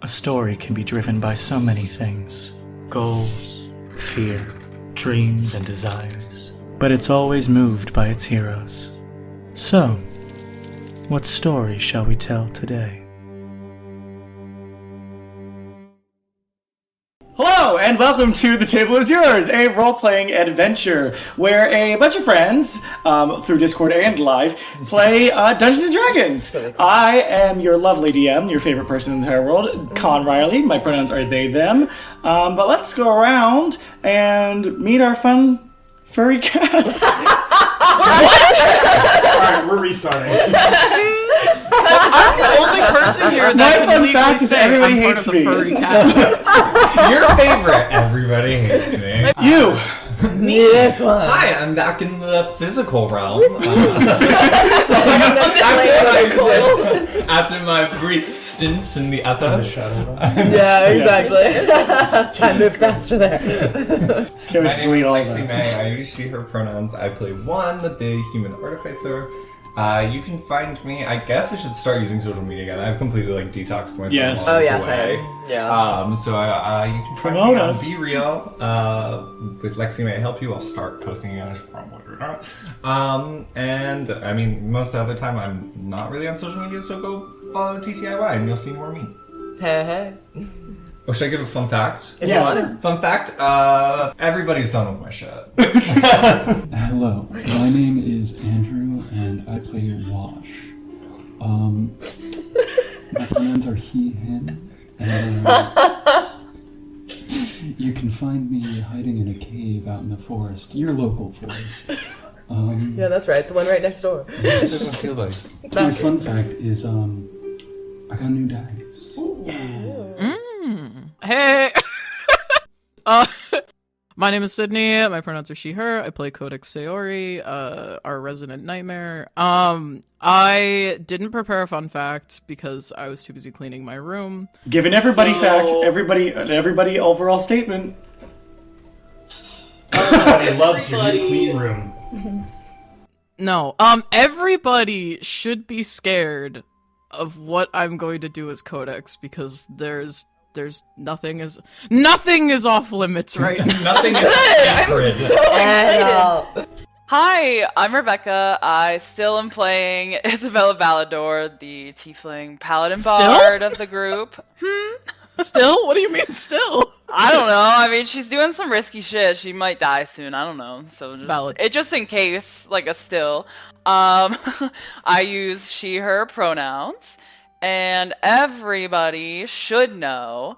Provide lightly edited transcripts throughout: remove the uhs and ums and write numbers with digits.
A story can be driven by so many things. Goals, fear, dreams, and desires. But it's always moved by its heroes. So, what story shall we tell today? Hello, and welcome to The Table Is Yours, a role-playing adventure where a bunch of friends, through Discord and live, play Dungeons & Dragons. I am your lovely DM, your favorite person in the entire world, Con Riley. My pronouns are they, them. But let's go around and meet our fun furry cast. Alright, we're restarting. I'm the only person here that can legally say I'm part of the furry cast. Your favorite. Everybody hates me. You! Me? This one. Hi, I'm back in the physical realm. After my brief stint in the other. Yeah, exactly. Time moved faster there. My name is Lexi May. I use she, her pronouns. I play one, the human artificer. You can find me. I guess I should start using social media again. I've completely detoxed my phone. Yes. Oh yeah, away. same. Yeah. So you can find Promote me on us. Be Real with Lexi May Help You. I'll start posting again. I should probably do that. And I mean, most of the other time I'm not really on social media, so go follow TTIY and you'll see more me. Hey. Oh, should I give a fun fact? If you want. Fun fact, everybody's done with my shit. Hello, my name is Andrew, and I play Wash. My pronouns are he, him, and you can find me hiding in a cave out in the forest, your local forest. Yeah, that's right. The one right next door. This doesn't feel like. My fun fact is, I got new dice. Hey! My name is Sydney. My pronouns are she, her. I play Codex Sayori, our resident nightmare. I didn't prepare a fun fact because I was too busy cleaning my room. Giving everybody fact, everybody overall statement. Everybody loves your new clean room. No, everybody should be scared of what I'm going to do as Codex because there's nothing is off limits right now. Nothing is sacred. So excited. Hi, I'm Rebecca. I still am playing Isabella Ballador, the tiefling paladin bard of the group. Still? What do you mean still? I don't know. I mean, she's doing some risky shit. She might die soon. I don't know. So just in case, like a still. I use she, her pronouns. And everybody should know,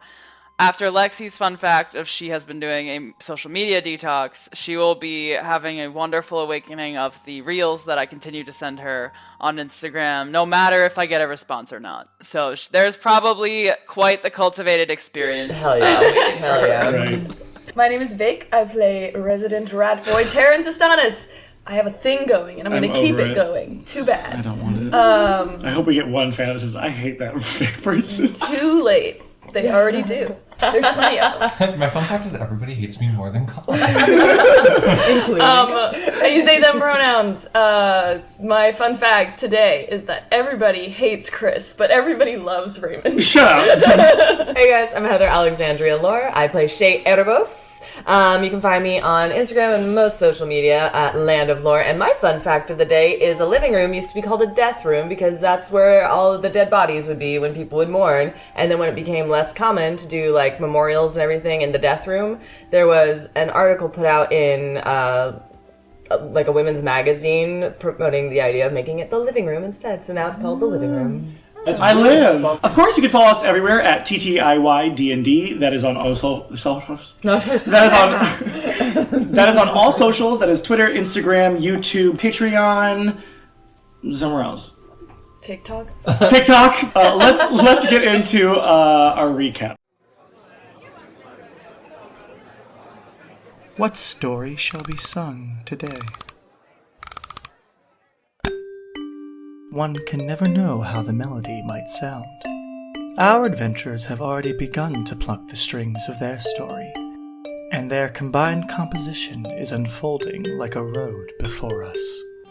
after Lexi's fun fact of she has been doing a social media detox, she will be having a wonderful awakening of the reels that I continue to send her on Instagram, no matter if I get a response or not. So there's probably quite the cultivated experience. Hell yeah. Hell yeah. Right. My name is Vic. I play resident rat boy Terrence Astanis. I have a thing going, and I'm going to keep it going. Too bad. I don't want it. I hope we get one fan that says, I hate that fake person. Too late. They already do. There's plenty of them. My fun fact is everybody hates me more than Colin. Including. I use they, them pronouns. My fun fact today is that everybody hates Chris, but everybody loves Raymond. Shut up. Hey guys, I'm Heather Alexandria Lore. I play Shay Erebos. You can find me on Instagram and most social media at Land of Lore. And my fun fact of the day is a living room used to be called a death room because that's where all of the dead bodies would be when people would mourn. And then when it became less common to do like memorials and everything in the death room, there was an article put out in like a women's magazine promoting the idea of making it the living room instead. So now it's called the living room. I live. Of course, you can follow us everywhere at TTIY D&D. That is on all socials. That is on all socials. That is Twitter, Instagram, YouTube, Patreon, somewhere else. TikTok. Let's get into our recap. What story shall be sung today? One can never know how the melody might sound. Our adventurers have already begun to pluck the strings of their story, and their combined composition is unfolding like a road before us.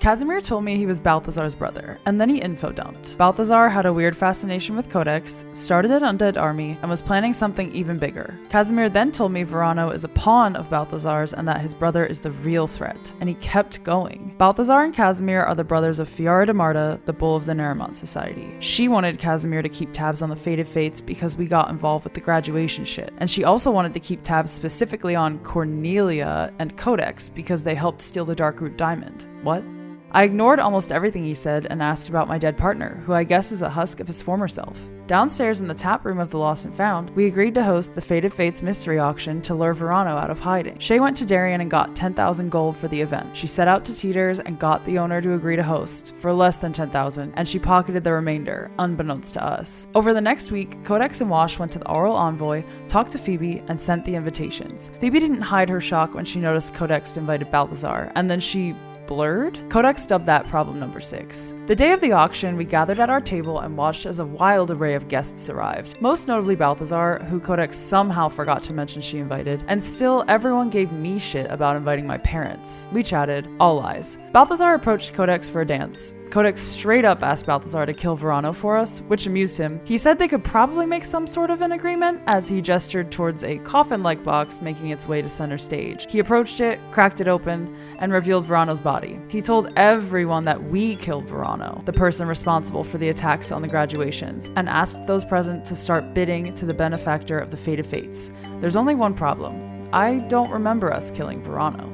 Casimir told me he was Balthazar's brother, and then he info dumped. Balthazar had a weird fascination with Codex, started an undead army, and was planning something even bigger. Casimir then told me Vorano is a pawn of Balthazar's and that his brother is the real threat, and he kept going. Balthazar and Casimir are the brothers of Fiora de Marta, the bull of the Nerimont Society. She wanted Casimir to keep tabs on the Fated Fates because we got involved with the graduation shit, and she also wanted to keep tabs specifically on Cornelia and Codex because they helped steal the Darkroot Diamond. What? I ignored almost everything he said and asked about my dead partner, who I guess is a husk of his former self. Downstairs in the tap room of the Lost and Found, we agreed to host the Fated Fates mystery auction to lure Vorano out of hiding. Shay went to Darien and got 10,000 gold for the event. She set out to Teeters and got the owner to agree to host, for less than 10,000, and she pocketed the remainder, unbeknownst to us. Over the next week, Codex and Wash went to the Oral Envoy, talked to Phoebe, and sent the invitations. Phoebe didn't hide her shock when she noticed Codex invited Balthazar, and then she blurred? Codex dubbed that problem number 6. The day of the auction, we gathered at our table and watched as a wild array of guests arrived. Most notably Balthazar, who Codex somehow forgot to mention she invited, and still everyone gave me shit about inviting my parents. We chatted, all lies. Balthazar approached Codex for a dance. Codex straight up asked Balthazar to kill Vorano for us, which amused him. He said they could probably make some sort of an agreement, as he gestured towards a coffin-like box making its way to center stage. He approached it, cracked it open, and revealed Vorano's body. He told everyone that we killed Vorano, the person responsible for the attacks on the graduations, and asked those present to start bidding to the benefactor of the Fated Fates. There's only one problem. I don't remember us killing Vorano.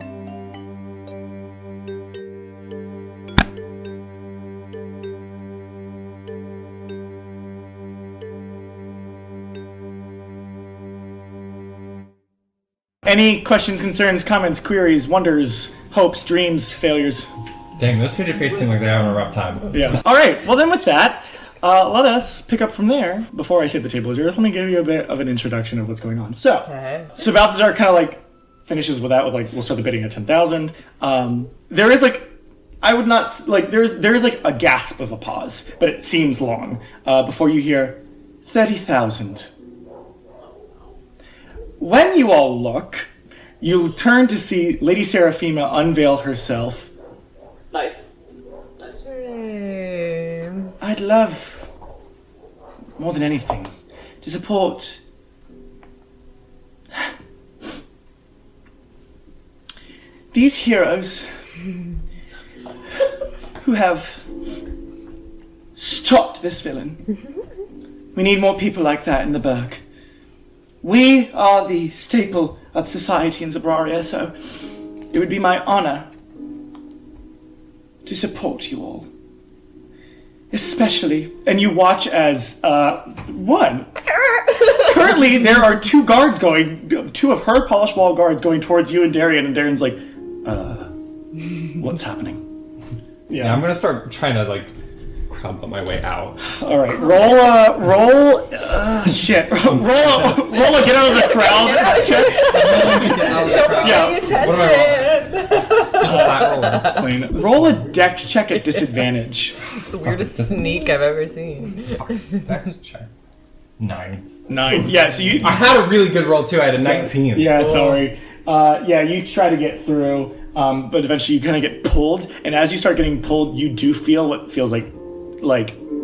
Any questions, concerns, comments, queries, wonders, hopes, dreams, failures? Dang, those Fated Fates seem like they're having a rough time. Yeah. All right. Well, then with that, let us pick up from there. Before I say the table is yours, let me give you a bit of an introduction of what's going on. So Balthazar kind of like finishes with that with like, we'll start the bidding at 10,000. There is like, I would not, like, there is like a gasp of a pause, but it seems long, before you hear 30,000. When you all look, you turn to see Lady Seraphima unveil herself. Nice. I'd love, more than anything, to support these heroes who have stopped this villain. We need more people like that in the Burg. We are the staple of society in Zabraria, so it would be my honor to support you all. Especially, and you watch as, currently there are two of her polished wall guards going towards you and Darian's like, what's happening? Yeah, I'm gonna start trying to, like, crowd my way out. All right, roll a get out of the crowd check. Don't pay attention. Just a flat roll. Plain. Roll a dex check at disadvantage. It's the weirdest sneak I've ever seen. Dex check. 9. Yeah, so you I had a really good roll too. I had a 19. Yeah, sorry. You try to get through, but eventually you kind of get pulled, and as you start getting pulled, you do feel what feels like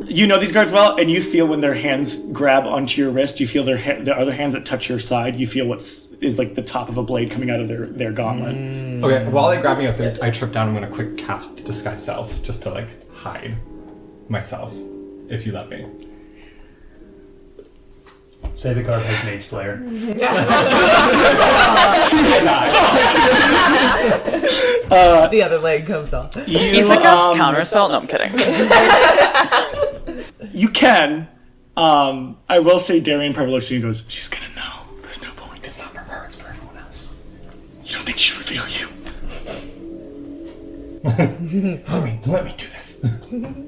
you know these guards well, and you feel when their hands grab onto your wrist, you feel their other hands that touch your side, you feel is like the top of a blade coming out of their gauntlet. Okay, while they grab me, I trip down. I'm gonna quick cast Disguise Self just to like hide myself, if you let me. Say the guard has Mage Slayer. The other leg comes off. He's like a counterspell? No, I'm kidding. You can. I will say Darian probably looks at you and goes, she's gonna know. There's no point. It's not for her, it's for everyone else. You don't think she'll reveal you? Let me do this.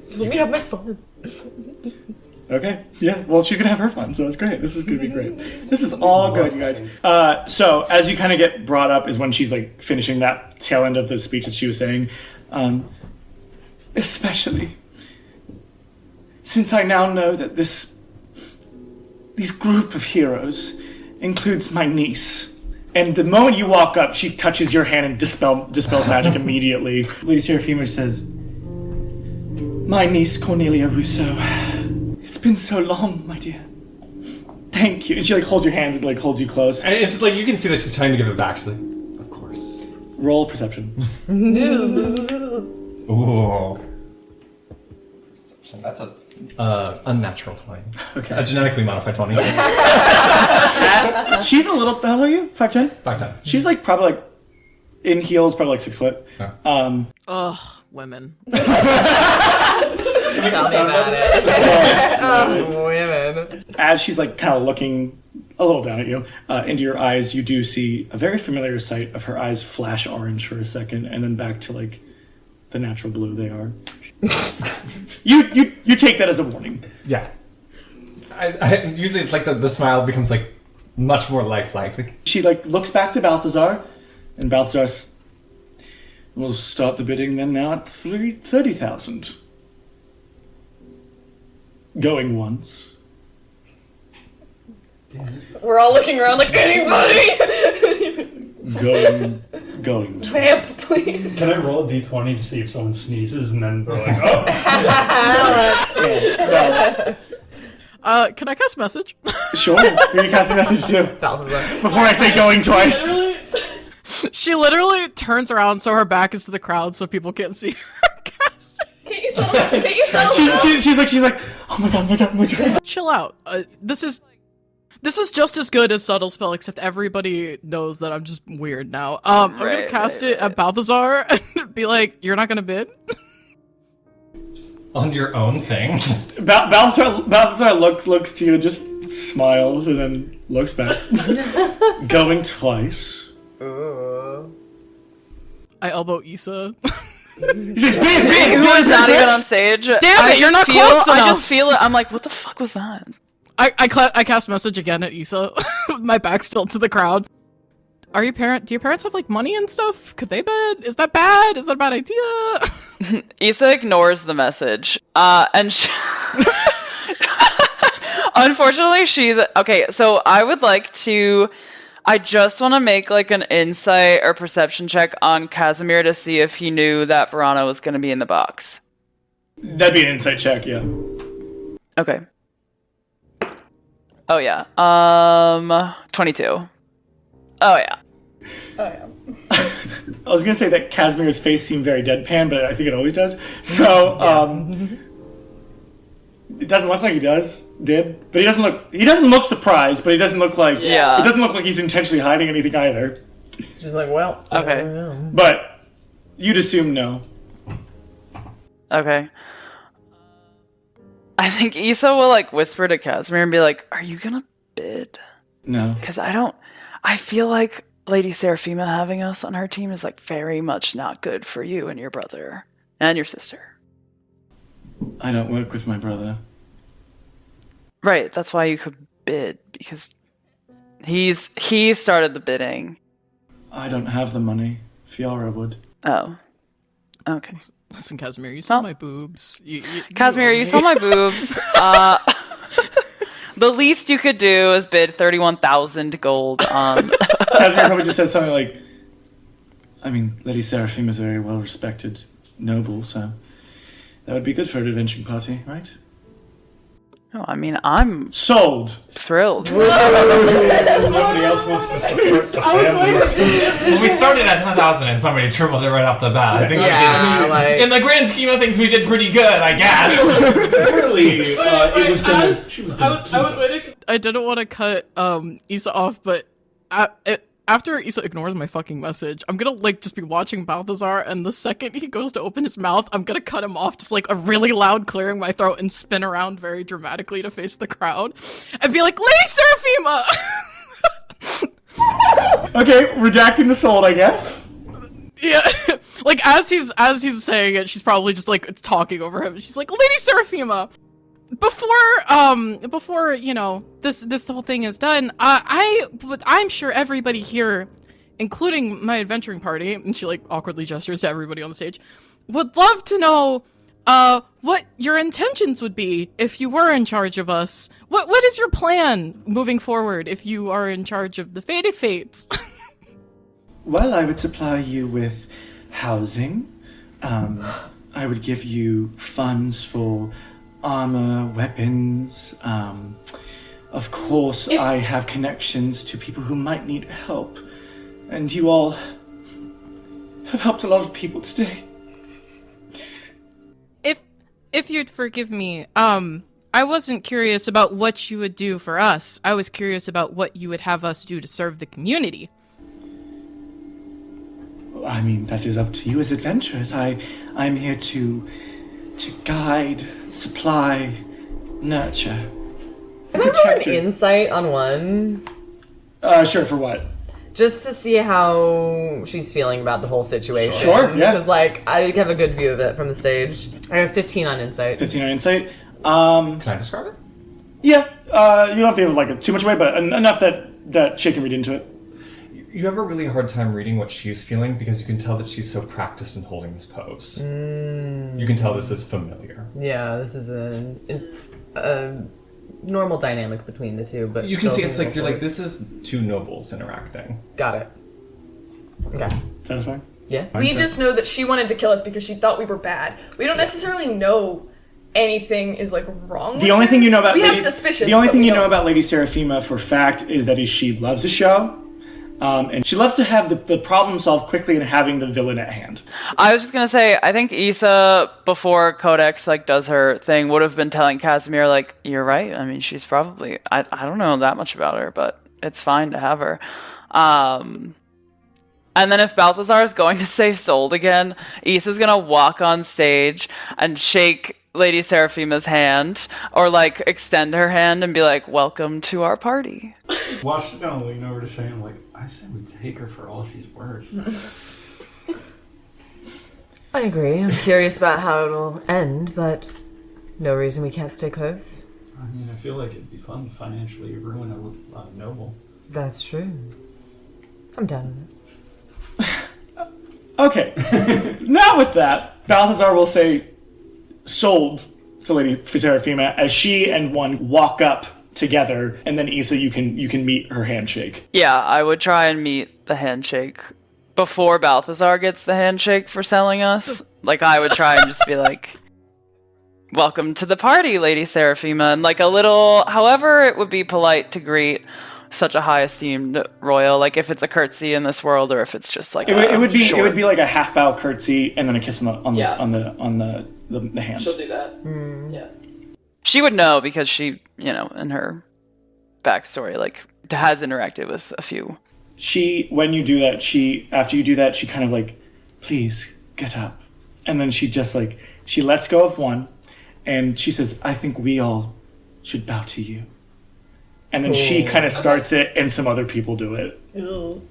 Just let me have my fun. Okay. Yeah. Well, she's gonna have her fun, so that's great. This is gonna be great. This is all good, you guys. So as you kind of get brought up is when she's like finishing that tail end of the speech that she was saying. Especially since I now know that these group of heroes includes my niece, And the moment you walk up, she touches your hand and dispels magic immediately. Lady Seraphima says, "My niece Cornelia Rousseau. It's been so long, my dear. Thank you." And she like holds your hands and like holds you close. And it's like you can see that she's trying to give it back. She's like, of course. Roll perception. Ooh. Perception. That's a unnatural 20. Okay. A genetically modified 20. She's a little. How old are you? 5'10"? 5'10". She's like probably like in heels, probably like 6 foot. Yeah. Ugh, women. Tell me about it. Women. As she's like kind of looking a little down at you, into your eyes, you do see a very familiar sight of her eyes flash orange for a second, and then back to like the natural blue they are. You take that as a warning. Yeah. I usually it's like the smile becomes like much more lifelike. She like looks back to Balthazar, and Balthazar will start the bidding then now at 30,000. Going once. We're all looking around like, anybody? Going to. Vamp, please. Can I roll a d20 to see if someone sneezes and then they're like, oh? Can I cast message? Sure. You're gonna cast a message too. Balthazar. Before I say going twice. She literally turns around so her back is to the crowd so people can't see her cast. Can't you settle? She's like, oh my god. Chill out. This is just as good as subtle spell, except everybody knows that I'm just weird now. I'm gonna cast it at Balthazar and be like, "You're not gonna bid." On your own thing. Balthazar looks to you and just smiles and then looks back. Going twice. Ooh. I elbow Issa. He's like, Who is not even on stage? Damn it, you're not close I enough. just feel it. I'm like, what the fuck was that? I cast message again at Issa. My back still to the crowd. Do your parents have like money and stuff? Could they bid? Is that bad? Is that a bad idea? Issa ignores the message. And unfortunately, she's okay. So I would like to. I just want to make like an insight or perception check on Casimir to see if he knew that Vorano was going to be in the box. That'd be an insight check, yeah. Okay. Oh yeah. 22. Oh yeah. I was gonna say that Casimir's face seemed very deadpan, but I think it always does. So, it doesn't look like he did, but he doesn't look surprised, but he doesn't look like, it doesn't look like he's intentionally hiding anything either. She's like, well, okay. I don't know. But you'd assume no. Okay. I think Issa will like whisper to Casimir and be like, "Are you gonna bid?" No. Because I feel like Lady Seraphima having us on her team is like very much not good for you and your brother and your sister. I don't work with my brother. Right, that's why you could bid, because he started the bidding. I don't have the money. Fiora would. Oh. Okay. Listen, Casimir, you saw my boobs. Casimir, you saw my boobs. The least you could do is bid 31,000 gold on... Casimir probably just says something like, I mean, Lady Seraphim is a very well-respected noble, so that would be good for an adventuring party, right? No, I mean, I'm... Sold! Thrilled. Nobody else wants to support the families. Well, we started at 10,000 and somebody tripled it right off the bat. I think in the grand scheme of things, we did pretty good, I guess. Clearly, it was gonna. She was gonna. I was waiting. I didn't want to cut Issa off, but after Issa ignores my fucking message, I'm gonna like just be watching Balthazar, and the second he goes to open his mouth, I'm gonna cut him off, just like a really loud clearing my throat and spin around very dramatically to face the crowd and be like, "Lady Seraphima!" Okay, redacting the sold, I guess. Yeah, like as he's saying it, she's probably just like talking over him. She's like, "Lady Seraphima, before you know this whole thing is done, I'm sure everybody here, including my adventuring party," and she like awkwardly gestures to everybody on the stage, "would love to know what your intentions would be if you were in charge of us. What is your plan moving forward if you are in charge of the Fated Fates?" Well, I would supply you with housing. I would give you funds for armor, weapons. Of course, I have connections to people who might need help. And you all have helped a lot of people today. If you'd forgive me, I wasn't curious about what you would do for us. I was curious about what you would have us do to serve the community. I mean, that is up to you as adventurers. I'm here to guide, supply, nurture, Can I roll an insight on one? Sure, for what? Just to see how she's feeling about the whole situation. Sure, yeah. Because, I have a good view of it from the stage. I have 15 on insight. 15 on insight. Can I describe it? Yeah, you don't have to give too much away, but enough that she can read into it. You have a really hard time reading what she's feeling because you can tell that she's so practiced in holding this pose. You can tell this is familiar. Yeah, this is a normal dynamic between the two, but you can see it's this is two nobles interacting. Got it. Okay. That's fine. Yeah. We just know that she wanted to kill us because she thought we were bad. We don't necessarily know anything is wrong. The only thing you know about we have suspicions. The only thing you know about Lady Seraphima for fact is that she loves a show. And she loves to have the problem solved quickly and having the villain at hand. I was just gonna say, I think Issa, before Codex does her thing, would have been telling Casimir you're right. I mean, she's probably I don't know that much about her, but it's fine to have her. And then if Balthazar is going to say sold again, Issa's gonna walk on stage and shake Lady Seraphima's hand, or extend her hand and be welcome to our party. Watch it down, lean over to Shane, I say we take her for all she's worth. I agree. I'm curious about how it'll end, but no reason we can't stay close. I mean, I feel like it'd be fun to financially ruin a noble. That's true. I'm down with it. Okay. Now with that, Balthazar will say sold to Lady Seraphima as she and one walk up together, and then Issa, you can meet her handshake. Yeah, I would try and meet the handshake before Balthazar gets the handshake for selling us. I would try and just be welcome to the party, Lady Seraphima, and a little, however it would be polite to greet such a high esteemed royal, if it's a curtsy in this world or if it's just it would be a half bow curtsy and then a kiss on the hand. She'll do that. Yeah. She would know because she, in her backstory, has interacted with a few. When you do that, after you do that, she kind of please get up. And then she just she lets go of one and she says, I think we all should bow to you. And then she kind of starts it and some other people do it. Ew.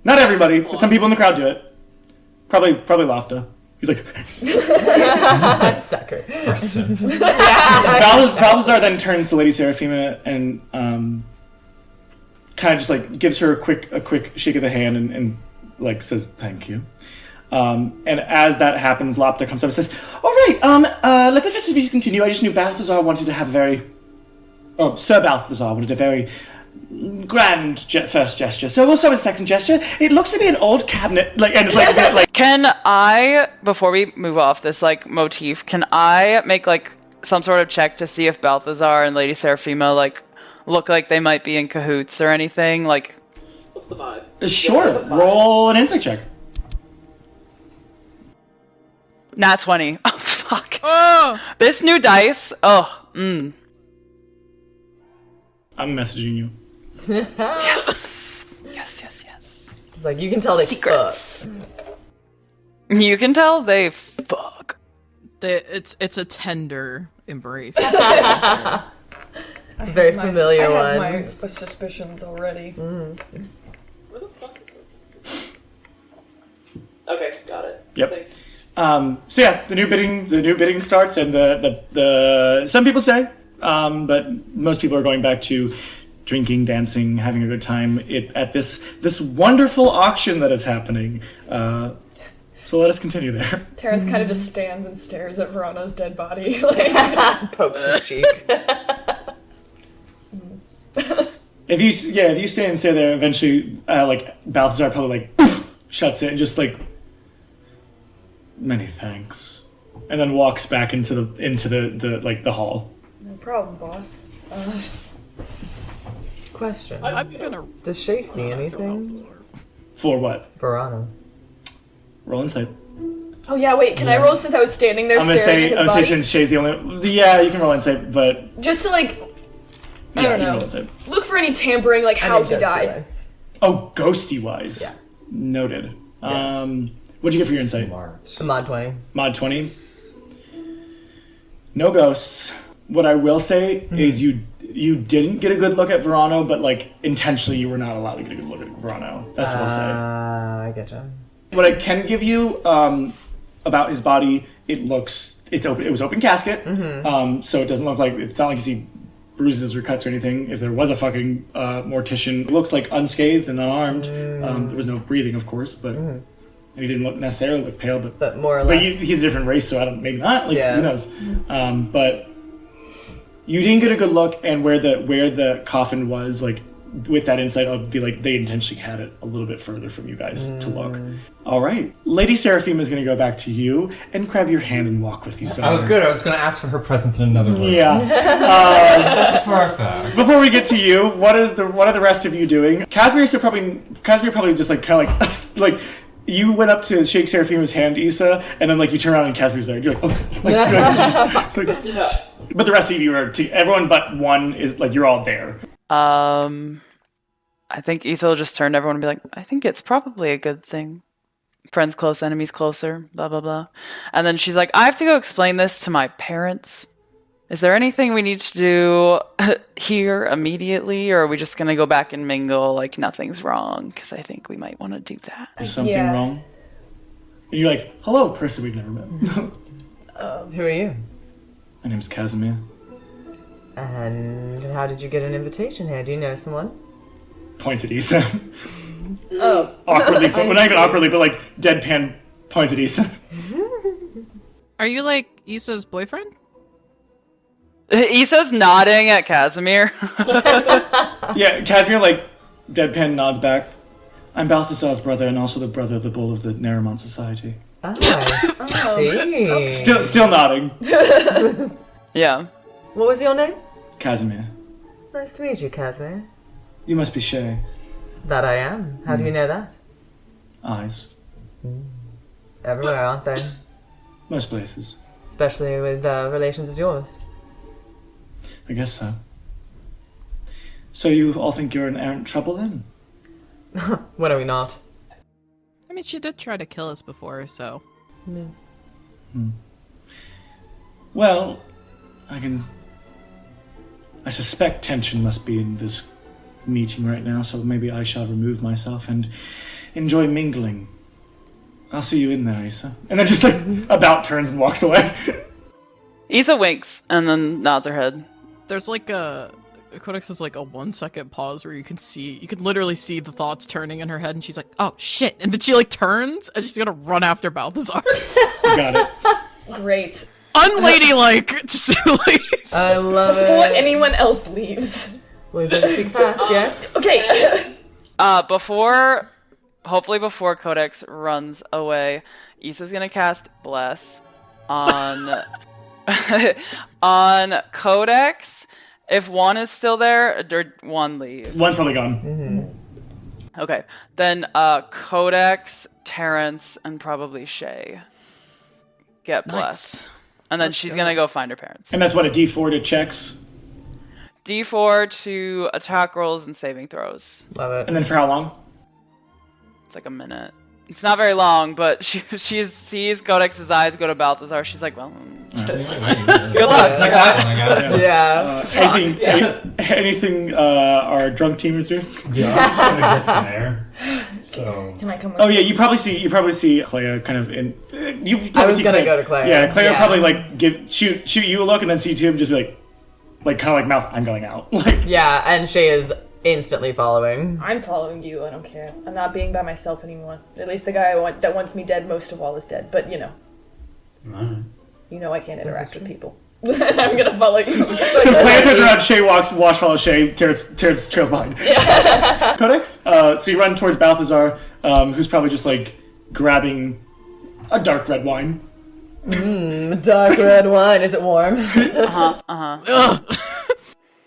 Not everybody, but some people in the crowd do it. Probably Lofta. He's sucker. Balthazar then turns to Lady Seraphima and kind of just gives her a quick shake of the hand and says thank you. And as that happens, Lopta comes up and says, all right, let the festivities continue. I just knew Balthazar wanted to have Sir Balthazar wanted a very grand first gesture. So we'll start with the second gesture. It looks to be an old cabinet, and it's Can I, before we move off this motif, can I make some sort of check to see if Balthazar and Lady Seraphima look like they might be in cahoots or anything? What's the vibe? Sure. Roll an insight check. Nat 20. Oh fuck. Oh! This new dice. Oh. I'm messaging you. Yes. Yes. It's you can tell they secrets. Fuck. You can tell they fuck. It's a tender embrace. It's a very familiar one. I have my suspicions already. Where the fuck is it? Okay, got it. Yep. So yeah, the new bidding starts, and the some people stay, but most people are going back to drinking, dancing, having a good time at this wonderful auction that is happening. So let us continue there. Terrence kind of just stands and stares at Vorano's dead body. Pokes his cheek. If you stay and stay there, eventually Balthazar probably shuts it and just like, many thanks, and then walks back into the hall. No problem, boss. Question. I'm gonna. Does Shay see anything? For what? Vorano. Roll insight. Oh yeah, wait. Can I roll since I was standing there I'm gonna staring say at his body? since Shay's the only. Yeah, you can roll insight, but Just to like, I yeah, don't you can know. roll insight. Look for any tampering, like how he died. Oh, ghosty wise. Yeah. Noted. What'd you get for your insight? Mod 20. Mod 20. No ghosts. What I will say is you didn't get a good look at Vorano, but like intentionally you were not allowed to get a good look at Vorano. That's what I'll say. I getcha. What I can give you about his body, it's open. It was open casket, so it doesn't look like it's not like you see bruises or cuts or anything. If there was a fucking mortician, it looks like unscathed and unarmed. There was no breathing, of course, but he didn't look necessarily look pale. But more or less. But he's a different race, so maybe not. Like Yeah. who knows? But you didn't get a good look, and where the coffin was, like with that insight, I'll be like they intentionally had it a little bit further from you guys to look. All right, Lady Seraphim is going to go back to you and grab your hand and walk with you. Oh, good. I was going to ask for her presence in another room. Yeah. That's perfect. Before we get to you, what are the rest of you doing? Casimir probably just like kind of like you went up to shake Seraphim's hand, Issa, and then like you turn around and Casimir's there. You're like, oh, but the rest of you are everyone but one is like you're all there. I think Issa will just turn to everyone and be like, I think it's probably a good thing. Friends close, enemies closer, blah, blah, blah. And then she's like, I have to go explain this to my parents. Is there anything we need to do here immediately, or are we just going to go back and mingle like nothing's wrong? Because I think we might want to do that. Is something wrong? And you're like, hello, person we've never met. Who are you? My name's Casimir. And how did you get an invitation here? Do you know someone? Points at Issa. Oh. Awkwardly, well, not even awkwardly, but like deadpan points at Issa. Are you like Issa's boyfriend? Issa's nodding at Casimir. Yeah, Casimir like deadpan nods back. I'm Balthazar's brother and also the brother of the bull of the Naramont Society. Oh, I see. Still nodding. Yeah. What was your name? Casimir. Nice to meet you, Casimir. You must be Shay. That I am. How do you know that? Eyes. Everywhere, aren't they? Most places. Especially with relations as yours. I guess so. So you all think you're in errant trouble then? When are we not? I mean, she did try to kill us before, so. Yes. Well, I suspect tension must be in this meeting right now, so maybe I shall remove myself and enjoy mingling. I'll see you in there, Issa. And then just like about turns and walks away. Issa winks and then nods her head. There's like Codex has like a 1 second pause where you can literally see the thoughts turning in her head, and she's like, oh shit, and then she like turns and she's gonna run after Balthazar. Got it. Great. Unladylike, to say the least. I love Before it. anyone else leaves. We better speak fast, yes? Okay. Hopefully before Codex runs away, Issa's gonna cast Bless on on Codex. If one is still there, or one leave. One's probably gone. Okay, then Codex, Terrence, and probably Shay get Bless. And then she's gonna go find her parents. And that's what a D4 to checks. D4 to attack rolls and saving throws. Love it. And then for how long? It's like a minute. It's not very long, but she sees Codex's eyes go to Balthazar. She's like, well, good luck. Take that one, I guess. Yeah. Anything our drunk team is doing? Yeah, I'm just gonna get some air. So. Can I come with Oh yeah, you probably see Clea kind of in. You I was see gonna go to Clea. Yeah, Clea will Yeah. probably like shoot you a look and then see two and just be like kind of like mouth. I'm going out. Like Yeah, and she is instantly following. I'm following you. I don't care. I'm not being by myself anymore. At least the guy that wants me dead most of all is dead. But you know Alright. I can't interact with people. I'm gonna follow you. So Clan turns around, Shay walks, Wash follows Shay, trails behind. Yeah. Codex? So you run towards Balthazar, who's probably just like grabbing a dark red wine. Dark red wine. Is it warm? Ugh.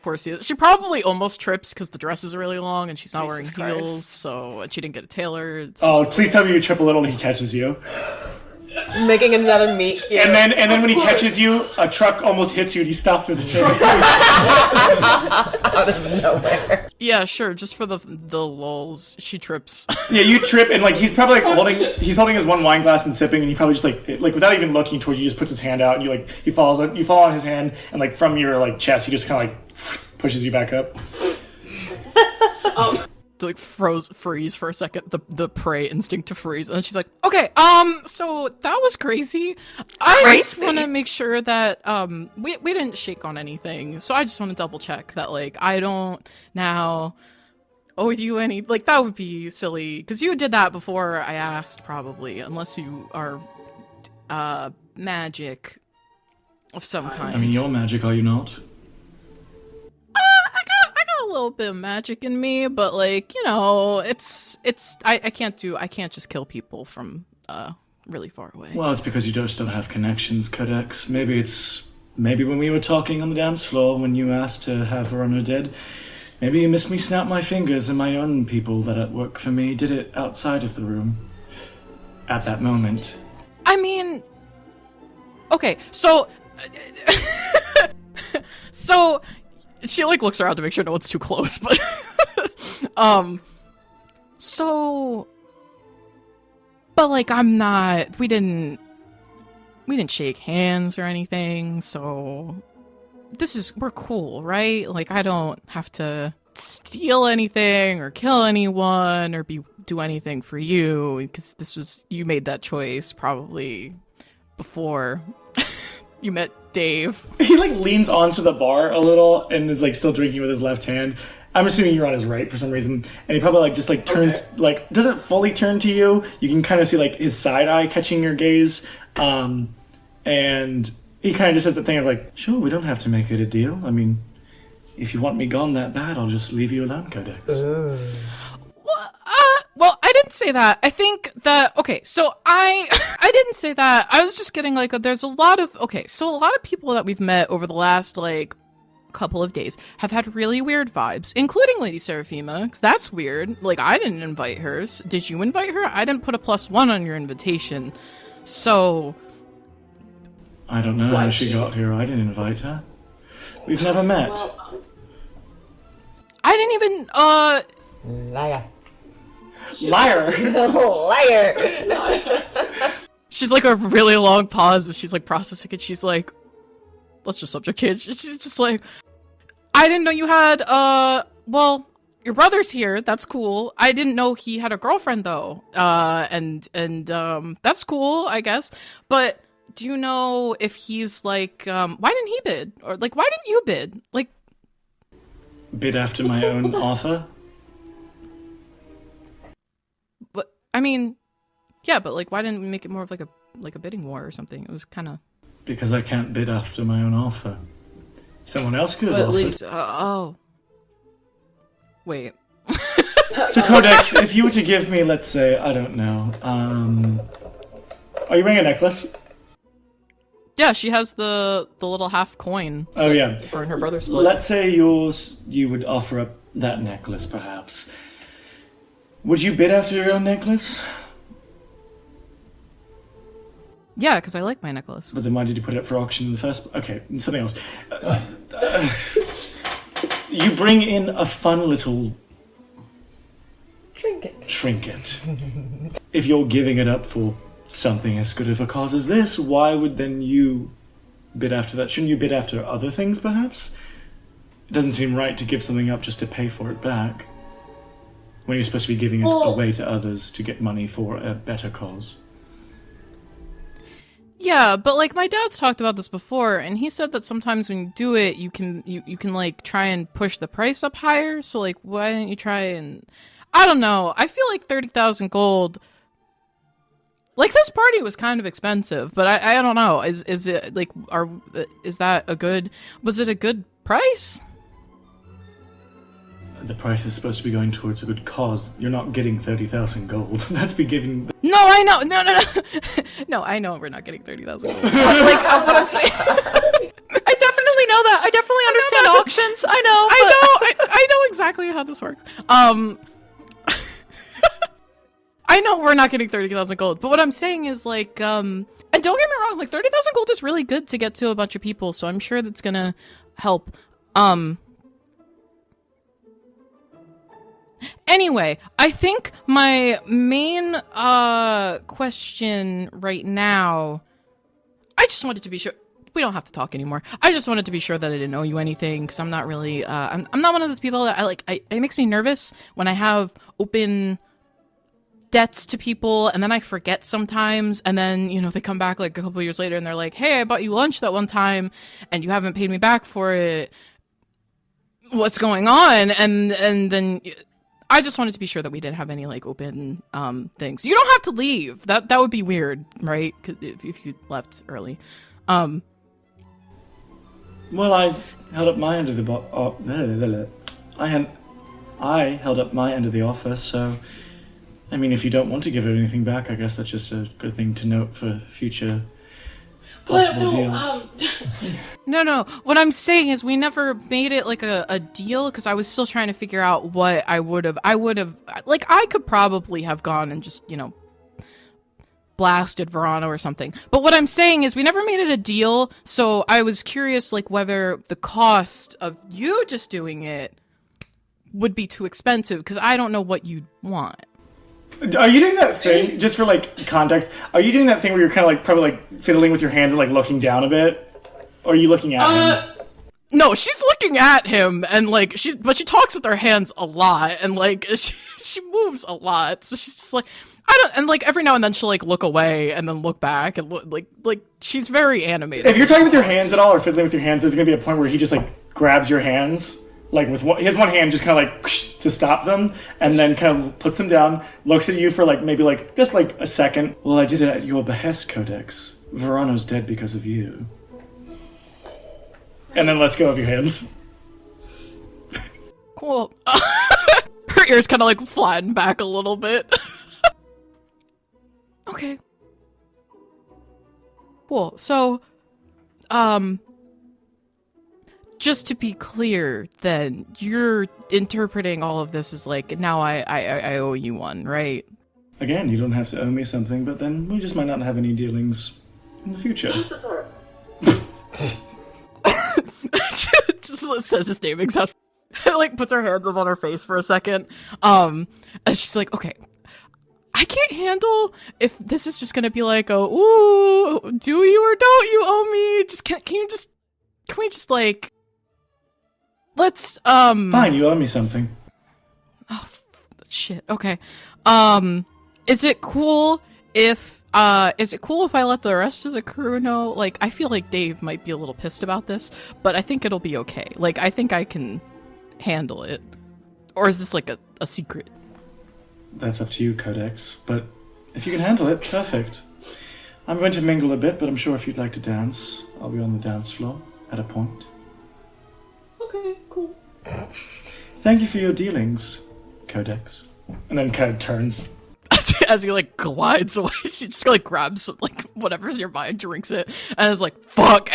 Poor Sia. She probably almost trips because the dress is really long and she's not wearing heels, so she didn't get it tailored. So. Oh, please tell me you trip a little and he catches you. Making another meat cute. And then when he catches you, a truck almost hits you and he stops with the truck. Out of nowhere. Yeah, sure. Just for the lulz, she trips. Yeah, you trip and like he's probably like holding his one wine glass and sipping, and he probably just like without even looking towards you, just puts his hand out and you fall on his hand, and like from your like chest, he just kind of like pushes you back up. To like freeze for a second, the prey instinct to freeze, and she's like, okay, so that was crazy. I just want to make sure that we didn't shake on anything, so I just want to double check that like I don't now owe you any, like that would be silly because you did that before I asked, probably, unless you are magic of some kind. I mean, you're magic, are you not? A little bit of magic in me, but like, you know, I can't just kill people from really far away. Well, it's because you just don't have connections, Codex. Maybe when we were talking on the dance floor when you asked to have Vorano dead, maybe you missed me snap my fingers and my own people that work for me did it outside of the room at that moment. I mean, okay, so so she like looks around to make sure no one's too close, but so but like we didn't shake hands or anything, so we're cool, right? Like I don't have to steal anything or kill anyone or do anything for you, because you made that choice probably before you met Dave. He like leans onto the bar a little and is like still drinking with his left hand. I'm assuming you're on his right for some reason, and he probably like just like turns like doesn't fully turn to you. You can kind of see like his side eye catching your gaze, and he kind of just says the thing of like, sure, we don't have to make it a deal. I mean, if you want me gone that bad, I'll just leave you alone, Codex. Well, I didn't say that. I think that, okay, so I didn't say that. I was just getting like, there's a lot of people that we've met over the last like couple of days have had really weird vibes, including Lady Seraphima, 'cause that's weird. Like, I didn't invite her. Did you invite her? I didn't put a +1 on your invitation. So I don't know how she got here. I didn't invite her. We've never met. Well, I didn't even, Liar. Liar. Liar. She's like a really long pause as she's like processing it. She's like, let's just subject change. She's just like, I didn't know you had, well, your brother's here. That's cool. I didn't know he had a girlfriend though. And that's cool, I guess. But do you know if he's like, why didn't he bid? Or like, why didn't you bid? Like, Bid after my own offer? but I mean, yeah, but like, why didn't we make it more of like a bidding war or something? It was kind of. Because I can't bid after my own offer. Someone else could have But at offered. least, oh. Wait. So Codex, if you were to give me, let's say, I don't know, are you wearing a necklace? Yeah, she has the little half coin. Oh yeah. Her and her brother split. Let's say you would offer up that necklace, perhaps. Would you bid after your own necklace? Yeah, because I like my necklace. But then why did you put it up for auction in the first? Okay, something else. You bring in a fun little trinket. If you're giving it up for something as good of a cause as this, why would then you bid after that? Shouldn't you bid after other things, perhaps? It doesn't seem right to give something up just to pay for it back, when you're supposed to be giving it away to others to get money for a better cause. Yeah, but like my dad's talked about this before, and he said that sometimes when you do it, you can like try and push the price up higher. So like, why didn't you try and? I don't know. I feel like 30,000 gold Like, this party was kind of expensive, but I don't know. Is it, like, is that was it a good price? The price is supposed to be going towards a good cause. You're not getting 30,000 gold. That's be giving... No, I know. No. No, I know we're not getting 30,000 gold. Like, what I'm saying... I definitely know that. I definitely understand auctions. I know. I know exactly how this works. I know we're not getting 30,000 gold, but what I'm saying is, like, and don't get me wrong, like, 30,000 gold is really good to get to a bunch of people, so I'm sure that's gonna help. Anyway, I think my main, question right now, I just wanted to be sure. We don't have to talk anymore. I just wanted to be sure that I didn't owe you anything, because I'm not really, I'm not one of those people that it makes me nervous when I have open debts to people, and then I forget sometimes, and then, you know, they come back like a couple years later and they're like, hey, I bought you lunch that one time and you haven't paid me back for it. What's going on? And then I just wanted to be sure that we didn't have any like open things. You don't have to leave. That would be weird, right? 'Cause if you left early. Well, I held up my end of the I held up my end of the offer, so I mean, if you don't want to give her anything back, I guess that's just a good thing to note for future possible deals. No. What I'm saying is we never made it like a deal, because I was still trying to figure out what I would have, like, I could probably have gone and just, you know, blasted Vorano or something. But what I'm saying is we never made it a deal, so I was curious, like, whether the cost of you just doing it would be too expensive, because I don't know what you'd want. Are you doing that thing, just for, like, context, are you doing that thing where you're kind of, like, probably, like, fiddling with your hands and, like, looking down a bit? Or are you looking at him? No, she's looking at him, and, like, but she talks with her hands a lot, and, like, she moves a lot, so she's just, like, and, like, every now and then she'll, like, look away and then look back, and, like, she's very animated. If you're talking with your hands at all, or fiddling with your hands, there's gonna be a point where he just, like, grabs your hands, like, with his one hand, just kind of, like, to stop them, and then kind of puts them down, looks at you for, like, maybe, like, just, like, a second. Well, I did it at your behest, Codex. Vorano's dead because of you. And then lets go of your hands. Cool. Her ears kind of, like, flatten back a little bit. Okay. Cool. So, just to be clear, then, you're interpreting all of this as, like, now I owe you one, right? Again, you don't have to owe me something, but then we just might not have any dealings in the future. Just says his name exactly. Like, puts her hands up on her face for a second. And she's like, okay, I can't handle if this is just gonna be like, ooh, do you or don't you owe me? Can we just like, let's, Fine, you owe me something. Oh, shit, okay. Is it cool if I let the rest of the crew know? Like, I feel like Dave might be a little pissed about this, but I think it'll be okay. Like, I think I can handle it. Or is this like a secret? That's up to you, Codex, but if you can handle it, perfect. I'm going to mingle a bit, but I'm sure if you'd like to dance, I'll be on the dance floor at a point. Okay, cool. Thank you for your dealings, Codex. And then kind of turns. As he, like, glides away, she just, like, grabs, like, whatever's nearby and drinks it, and is like, fuck.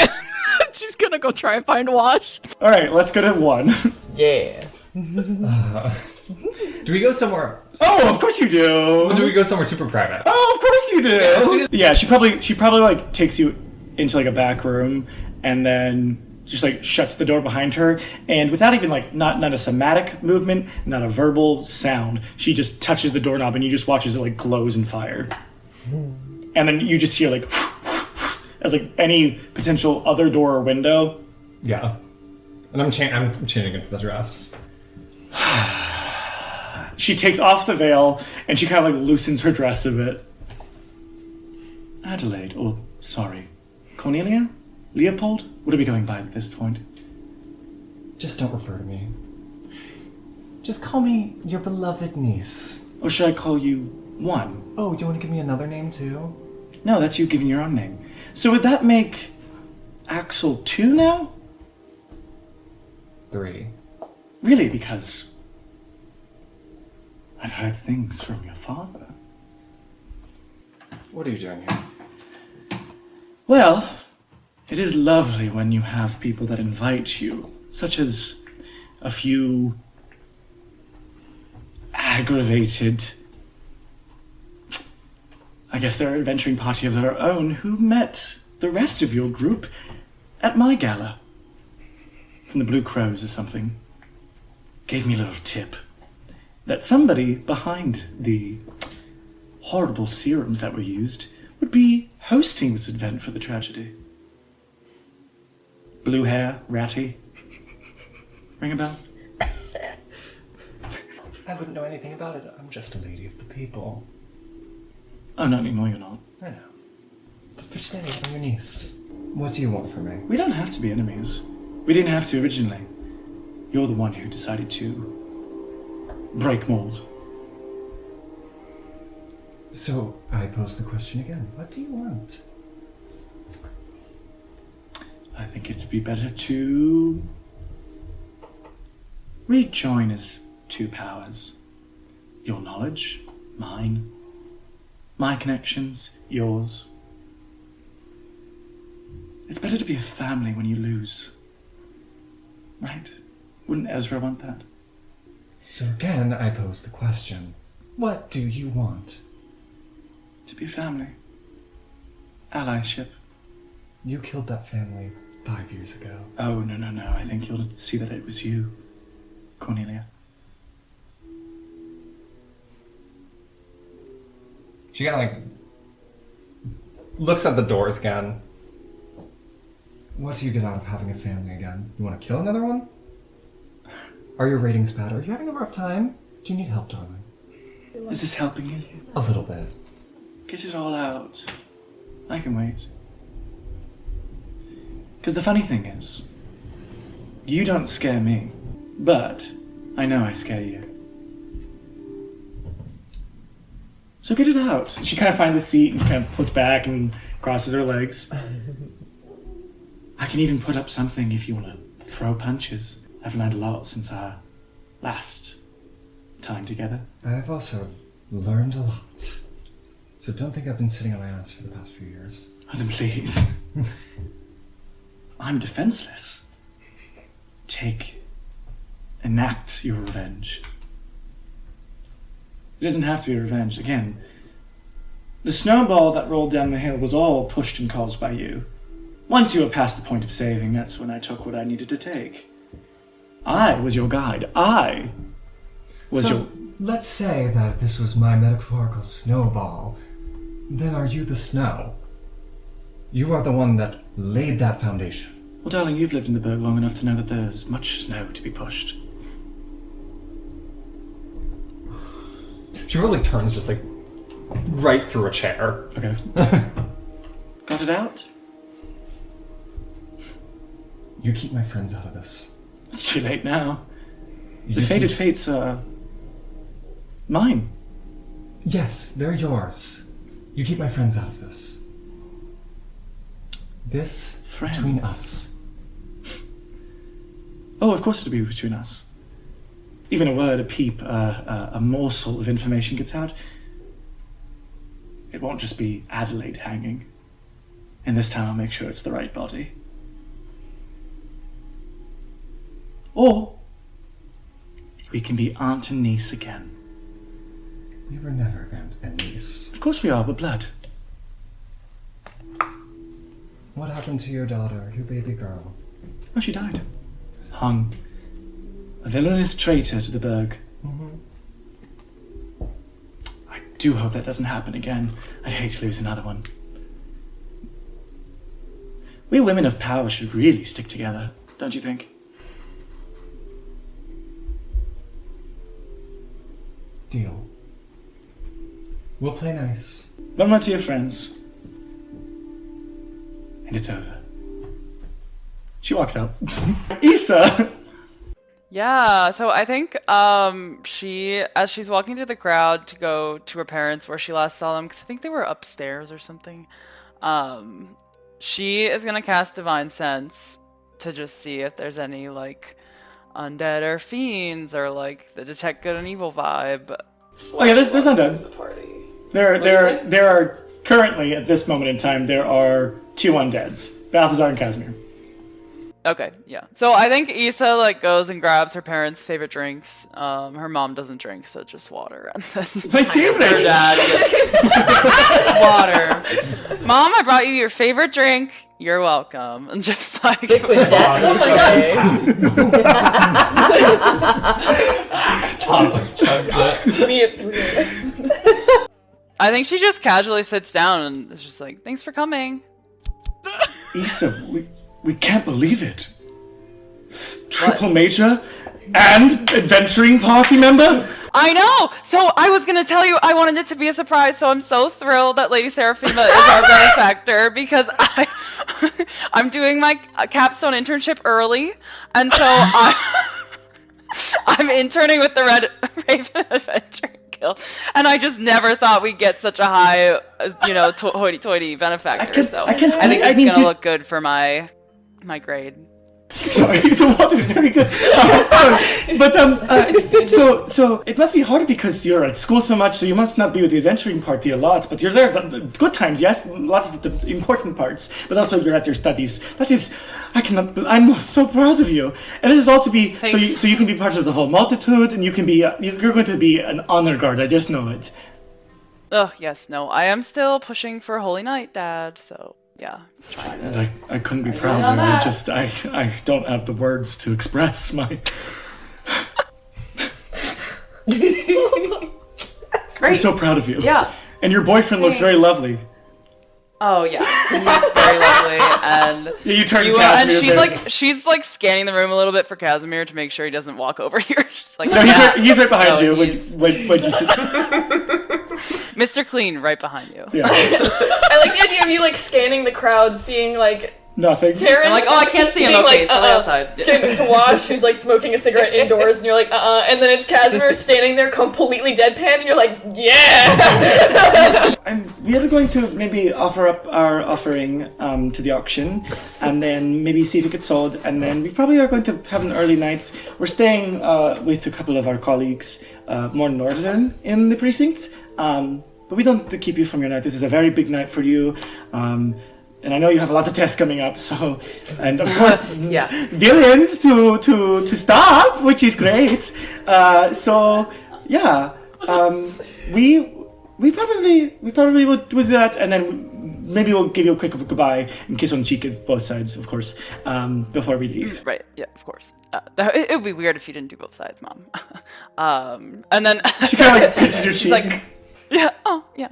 She's gonna go try and find Wash. Alright, let's go to 1. Yeah. Do we go somewhere? Oh, of course you do! Or do we go somewhere super private? Oh, of course you do! Yeah, she probably like takes you into like a back room and then just like shuts the door behind her, and without even like not a somatic movement, not a verbal sound, she just touches the doorknob and you just watch as it like glows in fire. And then you just hear like as like any potential other door or window. Yeah. And I'm changing into the dress. She takes off the veil and she kind of like loosens her dress a bit. Adelaide, or sorry, Cornelia? Leopold? What are we going by at this point? Just don't refer to me. Just call me your beloved niece. Or should I call you 1. Oh, do you want to give me another name too? No, that's you giving your own name. So would that make Axel 2 now? 3. Really? Because I've heard things from your father. What are you doing here? Well, it is lovely when you have people that invite you, such as a few aggravated, I guess they're an adventuring party of their own, who met the rest of your group at my gala. From the Blue Crows or something. Gave me a little tip that somebody behind the horrible serums that were used would be hosting this event for the tragedy. Blue hair, ratty. Ring a bell? I wouldn't know anything about it. I'm just a lady of the people. Oh, not anymore, you're not. I know. But for today, I'm your niece. What do you want from me? We don't have to be enemies. We didn't have to originally. You're the one who decided to break mold. So, I pose the question again. What do you want? I think it'd be better to rejoin as two powers. Your knowledge, mine. My connections, yours. It's better to be a family when you lose. Right? Wouldn't Ezra want that? So again, I pose the question. What do you want? To be a family. Allyship. You killed that family 5 years ago. Oh, no. I think you'll see that it was you, Cornelia. She kind of looks at the doors again. What do you get out of having a family again? You want to kill another one? Are your ratings bad? Are you having a rough time? Do you need help, darling? Is this helping you? A little bit. Get it all out. I can wait. Because the funny thing is, you don't scare me, but I know I scare you. So get it out. She kind of finds a seat and kind of puts back and crosses her legs. I can even put up something if you want to throw punches. I've learned a lot since our last time together. I've also learned a lot. So don't think I've been sitting on my ass for the past few years. Oh, then please. I'm defenseless. Take, enact your revenge. It doesn't have to be revenge. Again, the snowball that rolled down the hill was all pushed and caused by you. Once you were past the point of saving, that's when I took what I needed to take. I was your guide. I was your... Let's say that this was my metaphorical snowball. Then are you the snow? You are the one that laid that foundation. Well, darling, you've lived in the Berg long enough to know that there's much snow to be pushed. She really turns just right through a chair. Okay. Got it out? You keep my friends out of this. It's too late now. The fated fates are... mine. Yes, they're yours. You keep my friends out of this. This Friends? between us. Oh, of course it'll be between us. Even a word, a peep, a morsel of information gets out. It won't just be Adelaide hanging. And this time I'll make sure it's the right body. Or we can be aunt and niece again. We were never aunt and niece. Of course we are, we're blood. What happened to your daughter, your baby girl? Oh, she died. Hung. A villainous traitor to the Berg. I do hope that doesn't happen again. I'd hate to lose another one. We women of power should really stick together, don't you think? Deal. We'll play nice. Run right to your friends. And it's over. She walks out. Issa! Yeah, so I think as she's walking through the crowd to go to her parents where she last saw them, because I think they were upstairs or something, she is going to cast Divine Sense to just see if there's any, like, undead or fiends or, like, the detect good and evil vibe. Oh yeah, there's undead. The party. There are currently, at this moment in time, there are 2 undeads. Balthazar and Casimir. Okay, yeah. So I think Issa, like, goes and grabs her parents' favorite drinks. Her mom doesn't drink, so just water. And then My favorite! her dad gets water. Mom, I brought you your favorite drink. You're welcome. And just, like... Liquid death. Tom chugs it. Me at 3. I think she just casually sits down and is just like, thanks for coming. Issa, we can't believe it. Triple major and adventuring party member? I know! So I was gonna tell you I wanted it to be a surprise, so I'm so thrilled that Lady Seraphima is our benefactor because I'm doing my capstone internship early, and so I'm interning with the Red Raven Adventuring Guild, and I just never thought we'd get such a high, hoity-toity benefactor. I think it's gonna look good for my grade. Sorry, the water is very good. So it must be hard because you're at school so much, so you must not be with the adventuring party a lot, but you're there at good times, yes, lots of the important parts, but also you're at your studies. I'm so proud of you. And this is all to be, so you can be part of the whole multitude, and you can be, you're going to be an honor guard, I just know it. Oh, yes, no, I am still pushing for Holy Night, Dad, so... Yeah. And I couldn't be prouder. I don't have the words to express my... I'm so proud of you. Yeah. And your boyfriend looks very lovely. Oh yeah, he's very lovely, and yeah, you turn and she's like scanning the room a little bit for Casimir to make sure he doesn't walk over here. She's like, no, he's right behind you. When you sit. Mr. Clean, right behind you. Yeah. I like the idea of you like scanning the crowd, seeing like nothing. Terrence, I'm like, oh, I can't see him. Okay, he's probably outside. Getting to watch, who's like smoking a cigarette indoors, and you're like, and then it's Casimir standing there completely deadpan, and you're like, yeah. We are going to maybe offer up our offering to the auction, and then maybe see if it gets sold, and then we probably are going to have an early night. We're staying with a couple of our colleagues more northern in the precinct, but we don't keep you from your night. This is a very big night for you. And I know you have a lot of tests coming up, so, and of course, villains to stop, which is great. So, yeah, we probably would do that, and then maybe we'll give you a quick goodbye and kiss on the cheek at both sides, of course, before we leave. Right? Yeah, of course. It would be weird if you didn't do both sides, Mom. And then she kind of like pinches your cheek. Like, yeah. Oh, yeah.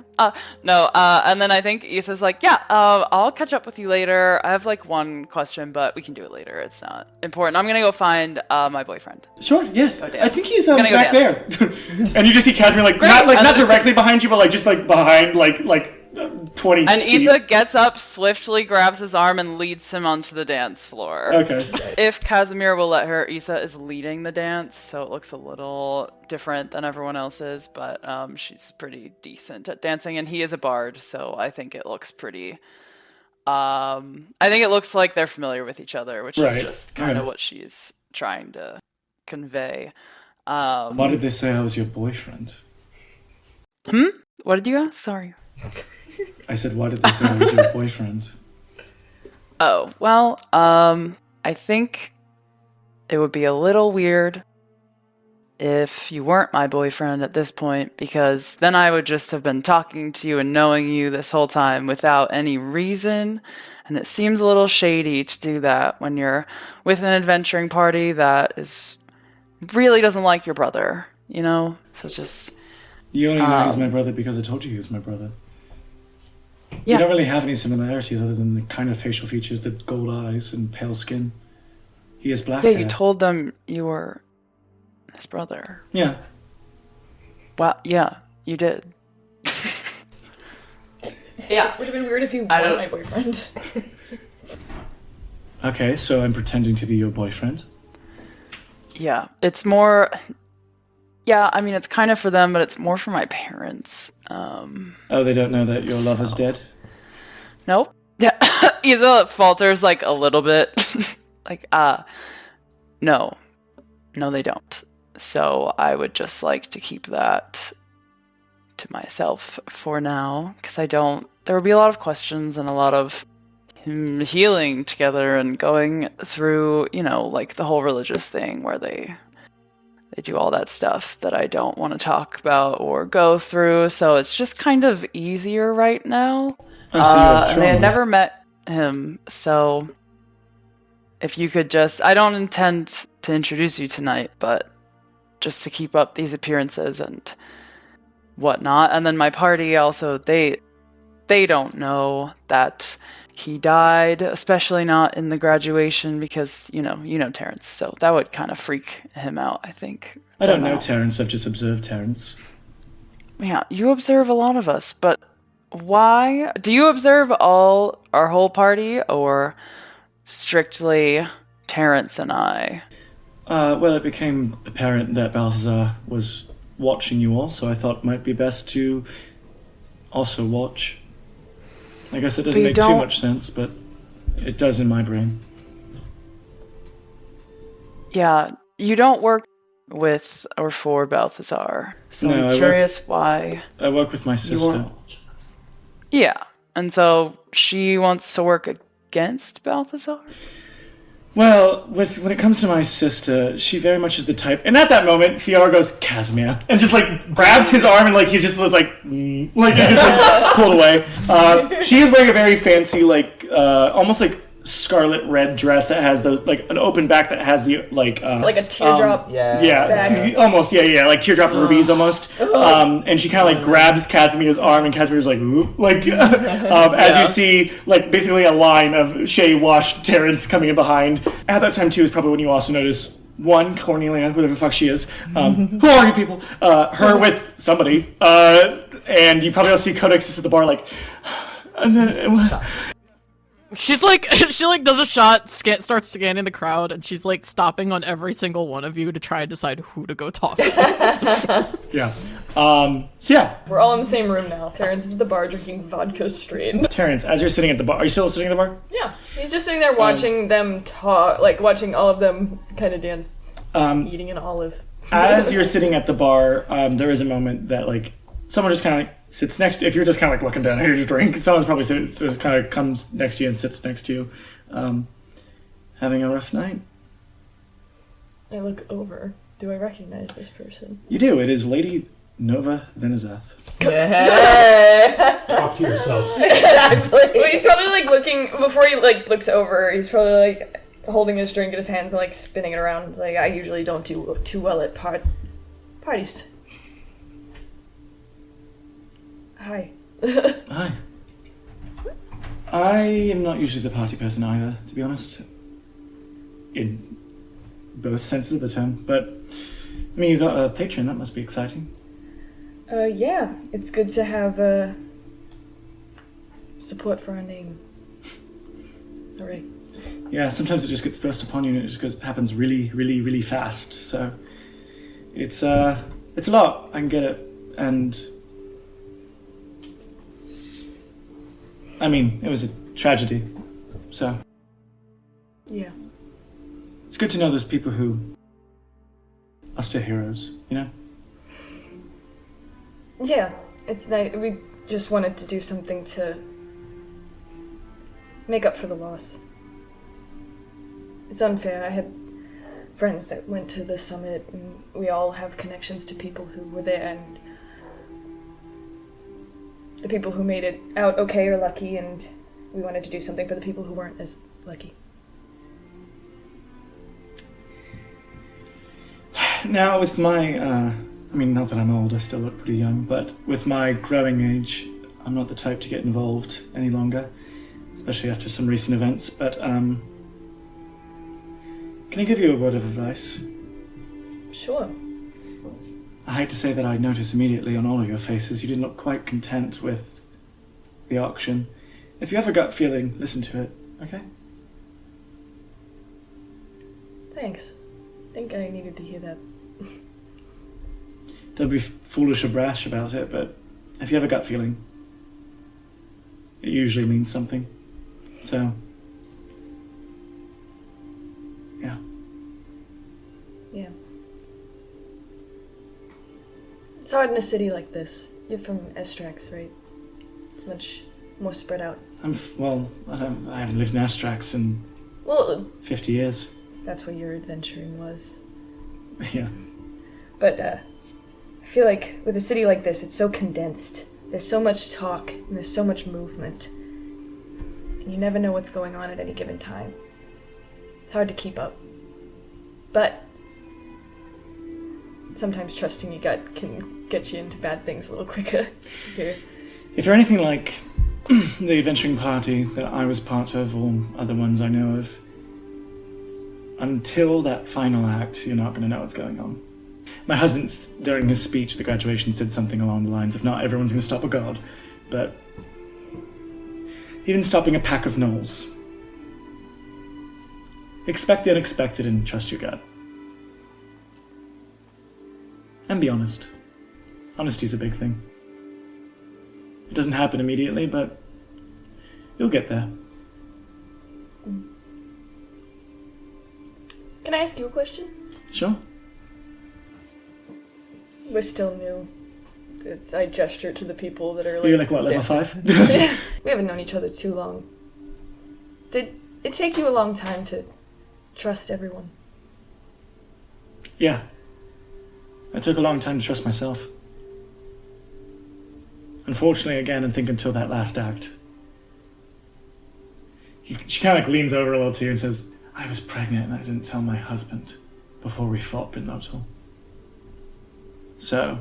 No. And then I think Issa's like, yeah. I'll catch up with you later. I have like one question, but we can do it later. It's not important. I'm gonna go find my boyfriend. Sure. Yes. I think he's back there. And you just see Casimir like great. not directly behind you, but like just like behind like 20 And feet. Issa gets up, swiftly grabs his arm, and leads him onto the dance floor. Okay. If Casimir will let her, Issa is leading the dance, so it looks a little different than everyone else's, but she's pretty decent at dancing, and he is a bard, so I think it looks pretty... I think it looks like they're familiar with each other, which is just kind of what she's trying to convey. Why did they say I was your boyfriend? What did you ask? Sorry. I said, why did they say I was your boyfriend? Oh, well, I think it would be a little weird if you weren't my boyfriend at this point, because then I would just have been talking to you and knowing you this whole time without any reason, and it seems a little shady to do that when you're with an adventuring party that really doesn't like your brother, you know? So just... You only know he's my brother because I told you he was my brother. Yeah. We don't really have any similarities other than the kind of facial features, the gold eyes and pale skin. He has black hair. Yeah, you told them you were his brother. Yeah. Well, yeah, you did. Yeah, would have been weird if you weren't my boyfriend. Okay, so I'm pretending to be your boyfriend. Yeah, it's more. Yeah, I mean, it's kind of for them, but it's more for my parents. Oh, they don't know that your lover's dead? Nope. Yeah, Isa falters like a little bit. Like, no, they don't. So I would just like to keep that to myself for now, because there would be a lot of questions and a lot of healing together and going through, like the whole religious thing where they do all that stuff that I don't want to talk about or go through. So it's just kind of easier right now. And they had never met him, so if you could I don't intend to introduce you tonight, but just to keep up these appearances and whatnot. And then my party also, they don't know that he died, especially not in the graduation, because, you know Terrence, so that would kind of freak him out, I think. I don't know Terrence, I've just observed Terrence. Yeah, you observe a lot of us, but why? Do you observe our whole party, or strictly Terrence and I? Well, it became apparent that Balthazar was watching you all, so I thought it might be best to also watch. I guess that doesn't make too much sense, but it does in my brain. Yeah, you don't work with or for Balthazar, so no, I'm curious why. I work with my sister. Yeah, and so she wants to work against Balthazar? Well, when it comes to my sister, she very much is the type. And at that moment, Fiora goes, Casimir, and just grabs his arm, and he just was he just pulled away. She is wearing a very fancy, almost scarlet red dress that has those an open back that has the like a teardrop. Almost like teardrop rubies almost. And she kind of grabs Casimir's arm, and Casimir's ooh, as you see basically a line of Shay Wash Terrence coming in behind. At that time too is probably when you also notice one Cornelia, whoever the fuck she is. Who are you people? Her with somebody, and you probably also see Codex just at the bar and then. She's she does a shot, starts scanning the crowd, and she's stopping on every single one of you to try and decide who to go talk to. Yeah. So yeah. We're all in the same room now. Terrence is at the bar drinking vodka straight. Terrence, as you're sitting at the bar, are you still sitting at the bar? Yeah. He's just sitting there watching them talk, watching all of them kind of dance, eating an olive. As you're sitting at the bar, there is a moment that someone just kind of sits next to you. If you're just kind of looking down, here's your drink. Someone's probably kind of comes next to you and sits next to you, having a rough night. I look over. Do I recognize this person? You do. It is Lady Nova Venizeth. Yeah. Talk to yourself. Exactly. Well, he's probably looking before he looks over. He's probably holding his drink in his hands and spinning it around. I usually don't do too well at parties. Hi. Hi. I am not usually the party person either, to be honest. In both senses of the term. But, you got a patron, that must be exciting. Yeah. It's good to have, support for our name. Hooray. Yeah, sometimes it just gets thrust upon you and it just happens really, really, really fast. So, it's a lot. I can get it. And... it was a tragedy, so... Yeah. It's good to know there's people who are still heroes, Yeah, it's nice. We just wanted to do something to make up for the loss. It's unfair. I had friends that went to the summit, and we all have connections to people who were there, and the people who made it out okay or lucky, and we wanted to do something for the people who weren't as lucky. Now, with my, not that I'm old, I still look pretty young, but with my growing age, I'm not the type to get involved any longer, especially after some recent events, but, can I give you a word of advice? Sure. I hate to say that I notice immediately on all of your faces you didn't look quite content with the auction. If you have a gut feeling, listen to it, okay? Thanks. think I needed to hear that. Don't be foolish or brash about it, but if you have a gut feeling, it usually means something. So, yeah. Yeah. It's hard in a city like this. You're from Estrax, right? It's much more spread out. I haven't lived in Astrax in Well, 50 years. that's where your adventuring was. Yeah. But, I feel like with a city like this, it's so condensed. There's so much talk, and there's so much movement. And you never know what's going on at any given time. It's hard to keep up. But sometimes trusting your gut can get you into bad things a little quicker. Here. If you're anything like the adventuring party that I was part of, or other ones I know of, until that final act, you're not going to know what's going on. My husband, during his speech at the graduation, said something along the lines of, not everyone's going to stop a god, but even stopping a pack of gnolls. Expect the unexpected and trust your gut. And be honest. Honesty's a big thing. It doesn't happen immediately, but you'll get there. Can I ask you a question? Sure. We're still new. I gesture to the people that are like... You're like, what, level 5? We haven't known each other too long. Did it take you a long time to trust everyone? Yeah. It took a long time to trust myself. Unfortunately, again, I think until that last act. She kind of like leans over a little to you and says, I was pregnant and I didn't tell my husband before we fought Bitnotal. So,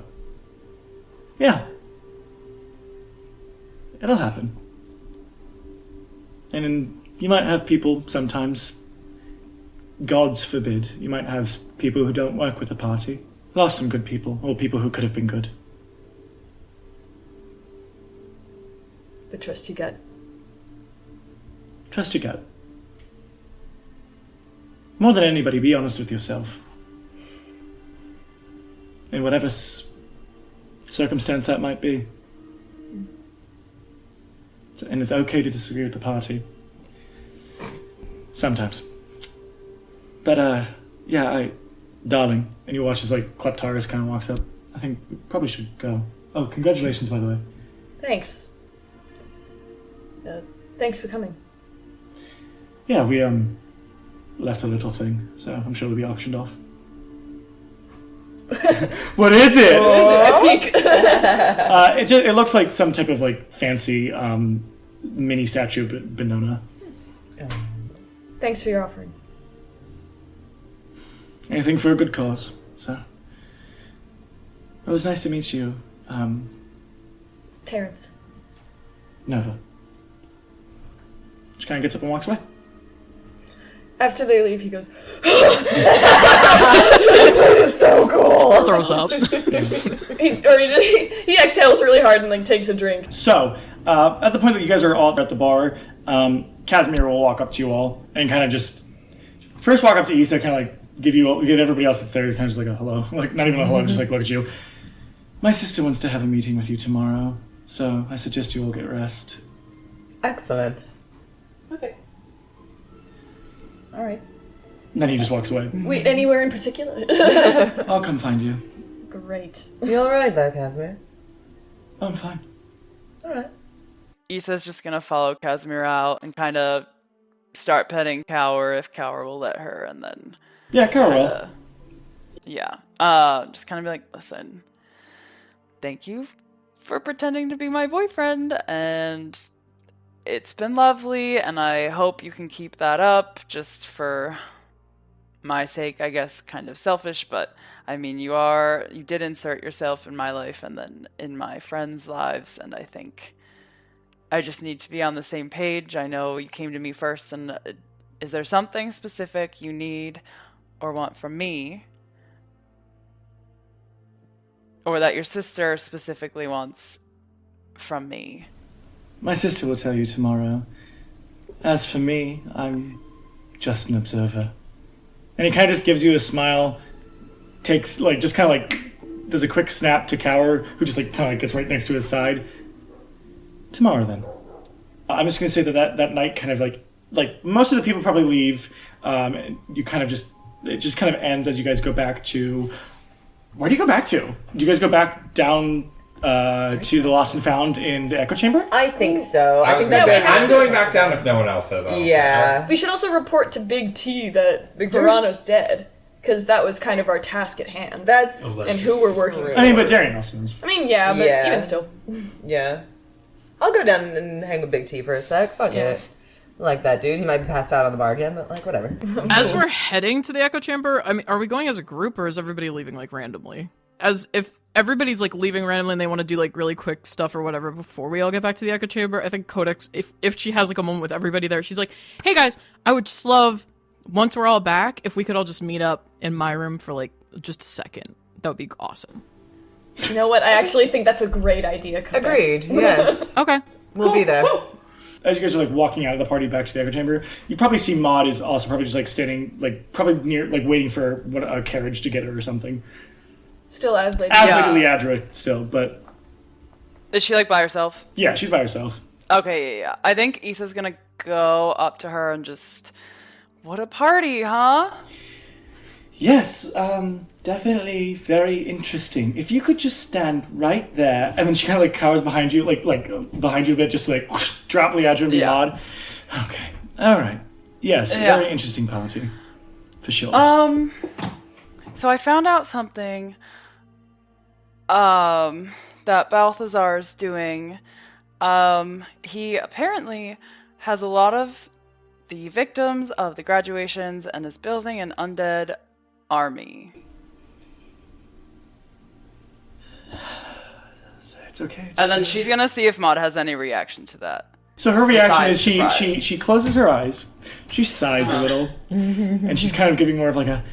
yeah. It'll happen. And you might have people sometimes, gods forbid, you might have people who don't work with the party. Lost some good people, or people who could have been good. But trust your gut. Trust your gut. More than anybody, be honest with yourself. In whatever circumstance that might be. And it's okay to disagree with the party. Sometimes. But, yeah, darling. And you watch as, like, Kleptaris kind of walks up. I think we probably should go. Oh, congratulations, by the way. Thanks. Thanks for coming. Yeah, we, left a little thing, so I'm sure it'll be auctioned off. What is it? I peek. It looks like some type of, like, fancy, mini statue of Benona. Thanks for your offering. Anything for a good cause, so. It was nice to meet you, Terrence. Nova. She kind of gets up and walks away. After they leave, he goes, it's so cool. Just throws up. He exhales really hard and like takes a drink. So, at the point that you guys are all at the bar, Casimir will walk up to you all and kind of just first walk up to Issa, kind of like give everybody else that's there kind of just like a hello, like not even a hello, just like look at you. My sister wants to have a meeting with you tomorrow, so I suggest you all get rest. Excellent. Okay. All right. And then he just walks away. Wait, anywhere in particular? I'll come find you. Great. You alright there, Casimir? Oh, I'm fine. Alright. Issa's just gonna follow Casimir out and kind of start petting Cower if Cower will let her, and then... Yeah, Cower will. Yeah. Just kind of be like, listen, thank you for pretending to be my boyfriend, and it's been lovely, and I hope you can keep that up just for my sake, I guess, kind of selfish, but I mean, you did insert yourself in my life and then in my friends' lives, and I think I just need to be on the same page. I know you came to me first, and is there something specific you need or want from me? Or that your sister specifically wants from me? My sister will tell you tomorrow. As for me, I'm just an observer. And he kind of just gives you a smile, takes, like, just kind of, like, does a quick snap to Cower, who just, like, kind of, like, gets right next to his side. Tomorrow, then. I'm just going to say that night kind of, like, most of the people probably leave, and you kind of just, it just kind of ends as you guys go back to, where do you go back to? Do you guys go back down to the Lost and Found in the Echo Chamber? I think so. I was gonna say, I'm going back down if no one else has. Yeah. We should also report to Big T that Vorano's dead, because that was kind of our task at hand. And who we're working with. I mean, but Darian also knows. I mean, yeah, but even still. Yeah. I'll go down and hang with Big T for a sec. Fuck it. I like that dude. He might be passed out on the bar again, but, like, whatever. As we're heading to the Echo Chamber, I mean, are we going as a group, or is everybody leaving, like, randomly? As if everybody's, like, leaving randomly and they want to do, like, really quick stuff or whatever before we all get back to the Echo Chamber, I think Codex, if she has, like, a moment with everybody there, she's like, hey, guys, I would just love, once we're all back, if we could all just meet up in my room for, like, just a second. That would be awesome. You know what? I actually think that's a great idea, Codex. Agreed, yes. Okay. We'll be there. As you guys are, like, walking out of the party back to the Echo Chamber, you probably see Maud is also probably just, like, standing, like, probably near, like, waiting for a carriage to get her or something. Still as Lady Lady Leandra still, but... Is she, like, by herself? Yeah, she's by herself. Okay, yeah. I think Issa's gonna go up to her and just... What a party, huh? Yes, definitely very interesting. If you could just stand right there, and then she kind of, like, cowers behind you, like behind you a bit, just to, like, whoosh, drop Leandra and be Maud. Okay, all right. Yes, very interesting party. For sure. So I found out something, that Balthazar's doing. He apparently has a lot of the victims of the graduations and is building an undead army. It's okay. And then she's gonna see if Maud has any reaction to that. So her reaction is Besides she closes her eyes, she sighs a little, and she's kind of giving more of like a,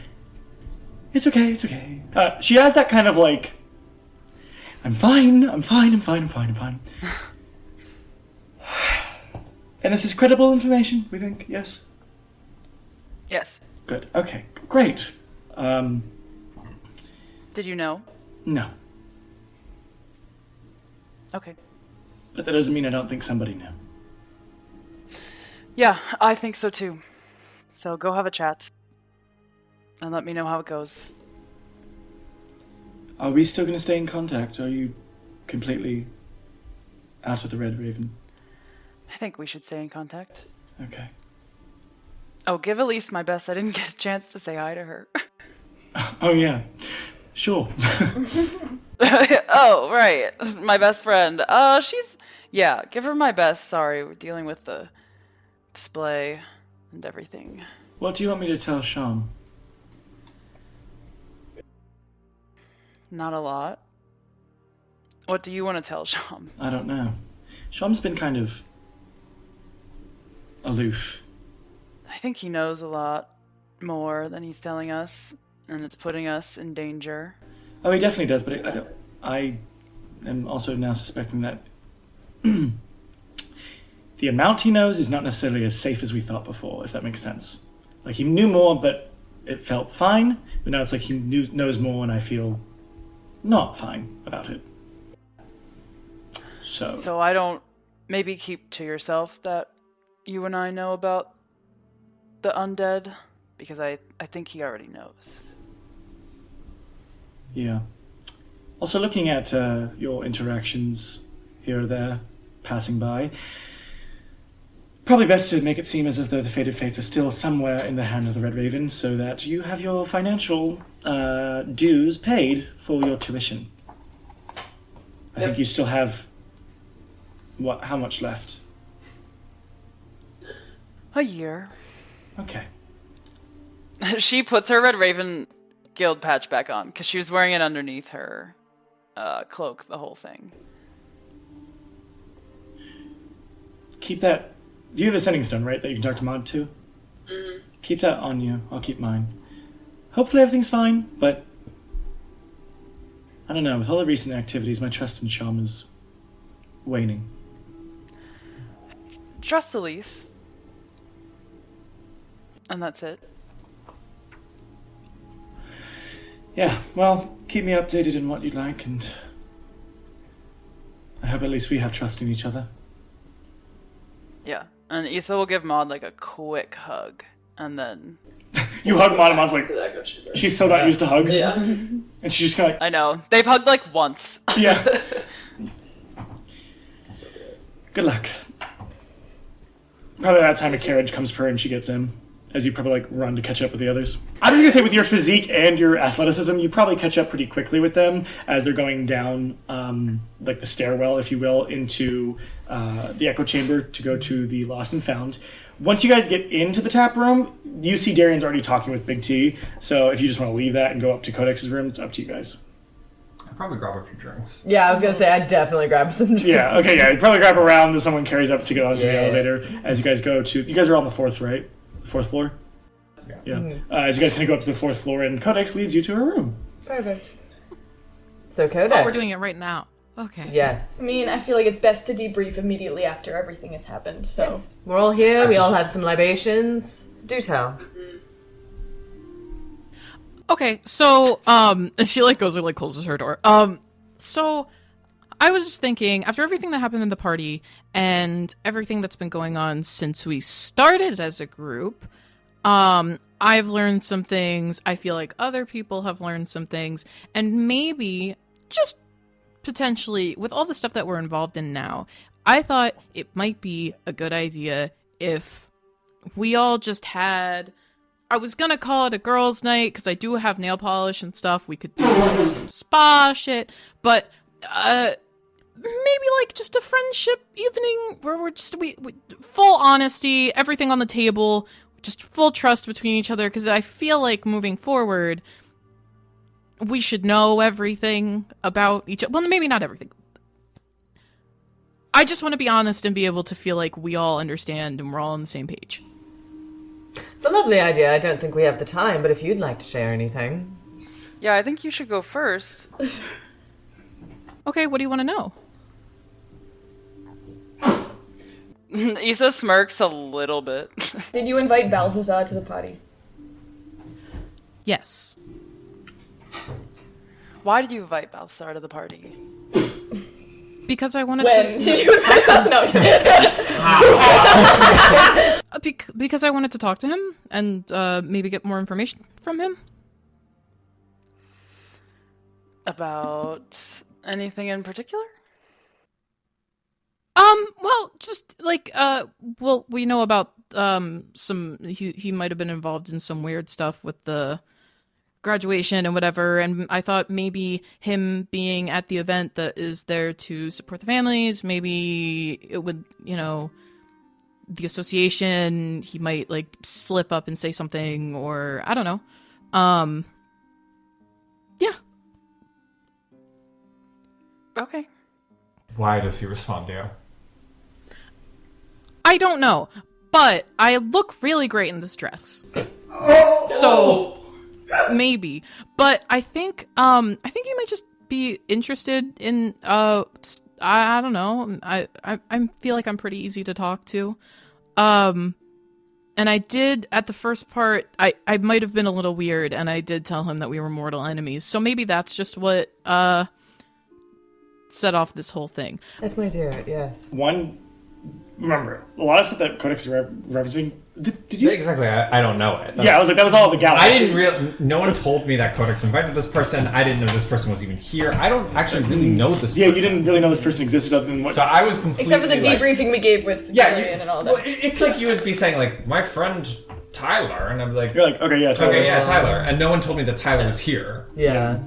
it's okay, it's okay. She has that kind of like, I'm fine. And this is credible information, we think, yes? Yes. Good, okay, great. Did you know? No. Okay. But that doesn't mean I don't think somebody knew. Yeah, I think so too. So go have a chat. And let me know how it goes. Are we still going to stay in contact, or are you completely out of the Red Raven? I think we should stay in contact. Okay. Oh, give Elise my best. I didn't get a chance to say hi to her. Oh, yeah. Sure. Oh, right. My best friend. Yeah, give her my best. Sorry, we're dealing with the display and everything. What do you want me to tell Sham? Not a lot. What do you want to tell Sham? I don't know. Sham's been kind of aloof. I think he knows a lot more than he's telling us, and it's putting us in danger. Oh, he definitely does, but I am also now suspecting that the amount he knows is not necessarily as safe as we thought before, if that makes sense. Like, he knew more, but it felt fine, but now it's like he knows more and I feel not fine about it. So I don't maybe keep to yourself that you and I know about the undead, because I think he already knows. Yeah. Also, looking at your interactions here or there, passing by, probably best to make it seem as if the Fated Fates are still somewhere in the hand of the Red Raven, so that you have your financial dues paid for your tuition. I think you still have, how much left? A year. Okay. She puts her Red Raven guild patch back on, because she was wearing it underneath her cloak the whole thing. Keep that. You have a sending stone, right, that you can talk to Maud to? Mm-hmm. Keep that on you. I'll keep mine. Hopefully everything's fine, but I don't know. With all the recent activities, my trust in Sham is waning. Trust Elise. And that's it. Yeah, well, keep me updated in what you'd like, and I hope at least we have trust in each other. Yeah, and Issa will give Maud like a quick hug, and then You hug Maud, and Maud's like, she's so not used to hugs. Yeah. And she's just kind of I know they've hugged like once. yeah. Good luck. Probably that time a carriage comes for her and she gets in, as you probably like run to catch up with the others. I was gonna say with your physique and your athleticism, you probably catch up pretty quickly with them as they're going down like the stairwell, if you will, into the echo chamber to go to the Lost and Found. Once you guys get into the tap room, you see Darian's already talking with Big T. So if you just want to leave that and go up to Codex's room, it's up to you guys. I'd probably grab a few drinks. Yeah, I was gonna say I'd definitely grab some drinks. Yeah, okay, yeah. You'd probably grab a round that someone carries up to get onto the elevator as you guys go to... You guys are on the fourth, right? Fourth floor? Yeah. Mm-hmm. As you guys kind of go up to the fourth floor, and Codex leads you to her room. Perfect. So Codex. Oh, we're doing it right now. Okay. Yes. I mean, I feel like it's best to debrief immediately after everything has happened, so... Yes. We're all here, we all have some libations. Do tell. Okay, so, and she, like, goes and, like, closes her door. So, I was just thinking, after everything that happened in the party, and everything that's been going on since we started as a group, I've learned some things, I feel like other people have learned some things, and maybe, just potentially, with all the stuff that we're involved in now, I thought it might be a good idea if we all just had... I was gonna call it a girls' night, because I do have nail polish and stuff. We could do like, some spa shit, but maybe like just a friendship evening where we're just we full honesty, everything on the table, just full trust between each other, because I feel like moving forward, we should know everything about each other. Well, maybe not everything. I just want to be honest and be able to feel like we all understand and we're all on the same page. It's a lovely idea. I don't think we have the time, but if you'd like to share anything. Yeah, I think you should go first. Okay, what do you want to know? Issa smirks a little bit. Did you invite Balthazar to the party? Yes. Why did you invite Balthazar to the party? Because I wanted When to... did you invite No. Because I wanted to talk to him and maybe get more information from him. About anything in particular? Well, just like well, we know about some he might have been involved in some weird stuff with the graduation and whatever, and I thought maybe him being at the event that is there to support the families, maybe it would, you know, the association, he might like slip up and say something, or I don't know. Yeah. Okay. Why does he respond to you? I don't know, but I look really great in this dress. So maybe, but I think he might just be interested in I don't know. I feel like I'm pretty easy to talk to. And I did at the first part I might have been a little weird, and I did tell him that we were mortal enemies. So maybe that's just what set off this whole thing. That might do it, yes. Remember, a lot of stuff that Codex is referencing. Did you? Exactly, I don't know it. Yeah, I was like, that was all the galaxy. No one told me that Codex invited this person. I didn't know this person was even here. I don't actually really know this person. Yeah, you didn't really know this person existed other than what... So I was completely... Except for the debriefing we gave with Julian and all that. Well, it's like you would be saying, like, my friend Tyler, and I'm like... You're like, okay, yeah, Tyler. Okay, yeah, Tyler. And no one told me that Tyler was here. Yeah.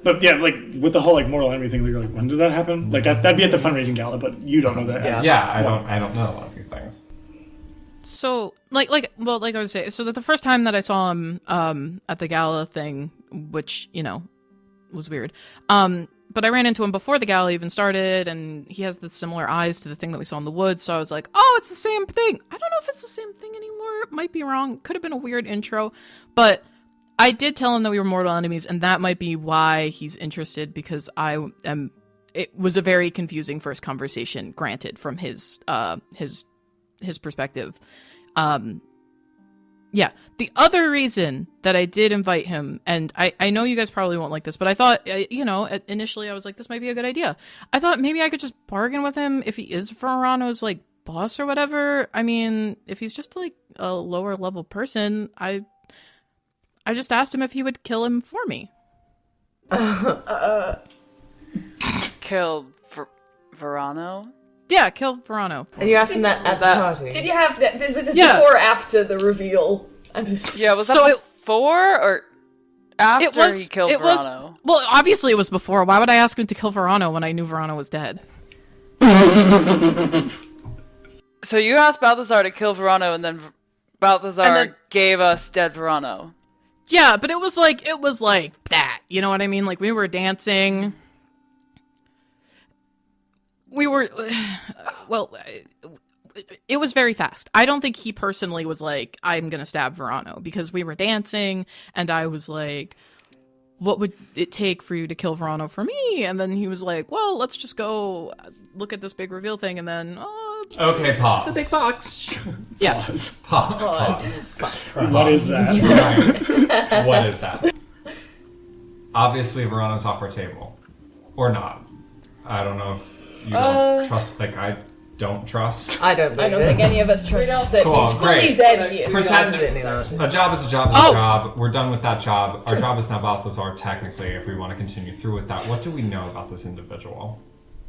But yeah, like, with the whole, like, mortal enemy thing, you're like, when did that happen? Like, that'd be at the fundraising gala, but you don't know that. I don't know a lot of these things. So, like I was saying, so that the first time that I saw him at the gala thing, which, you know, was weird, but I ran into him before the gala even started, and he has the similar eyes to the thing that we saw in the woods, so I was like, oh, it's the same thing. I don't know if it's the same thing anymore. It might be wrong. Could have been a weird intro, but I did tell him that we were mortal enemies, and that might be why he's interested, because it was a very confusing first conversation, granted, from his perspective. Yeah. The other reason that I did invite him, and I know you guys probably won't like this, but I thought, initially I was like, this might be a good idea. I thought maybe I could just bargain with him if he is Vorano's, like, boss or whatever. I mean, if he's just, like, a lower level person, I just asked him if he would kill him for me. Kill Vorano? Yeah, kill Vorano. And you asked him that at the party. Did you have that? Was this before or after the reveal? I'm just... Yeah, was that before or after he killed Vorano? Well, obviously it was before. Why would I ask him to kill Vorano when I knew Vorano was dead? So you asked Balthazar to kill Vorano, and then Balthazar gave us dead Vorano. Yeah, but it was like that. You know what I mean? Like, we were dancing. We were... Well... It was very fast. I don't think he personally was like, I'm gonna stab Vorano, because we were dancing, and I was like, what would it take for you to kill Vorano for me? And then he was like, well, let's just go look at this big reveal thing, and then, okay, pause. The big box. Yeah. Pause. What is that? What is that? Obviously, Vorano's off our table. Or not. I don't know if you don't trust, like, I don't trust. I don't think any of us trust that Cool, he's fully great. dead here. Pretend a job is a job is a job. We're done with that job. Our job is now Balthazar, technically, if we want to continue through with that. What do we know about this individual?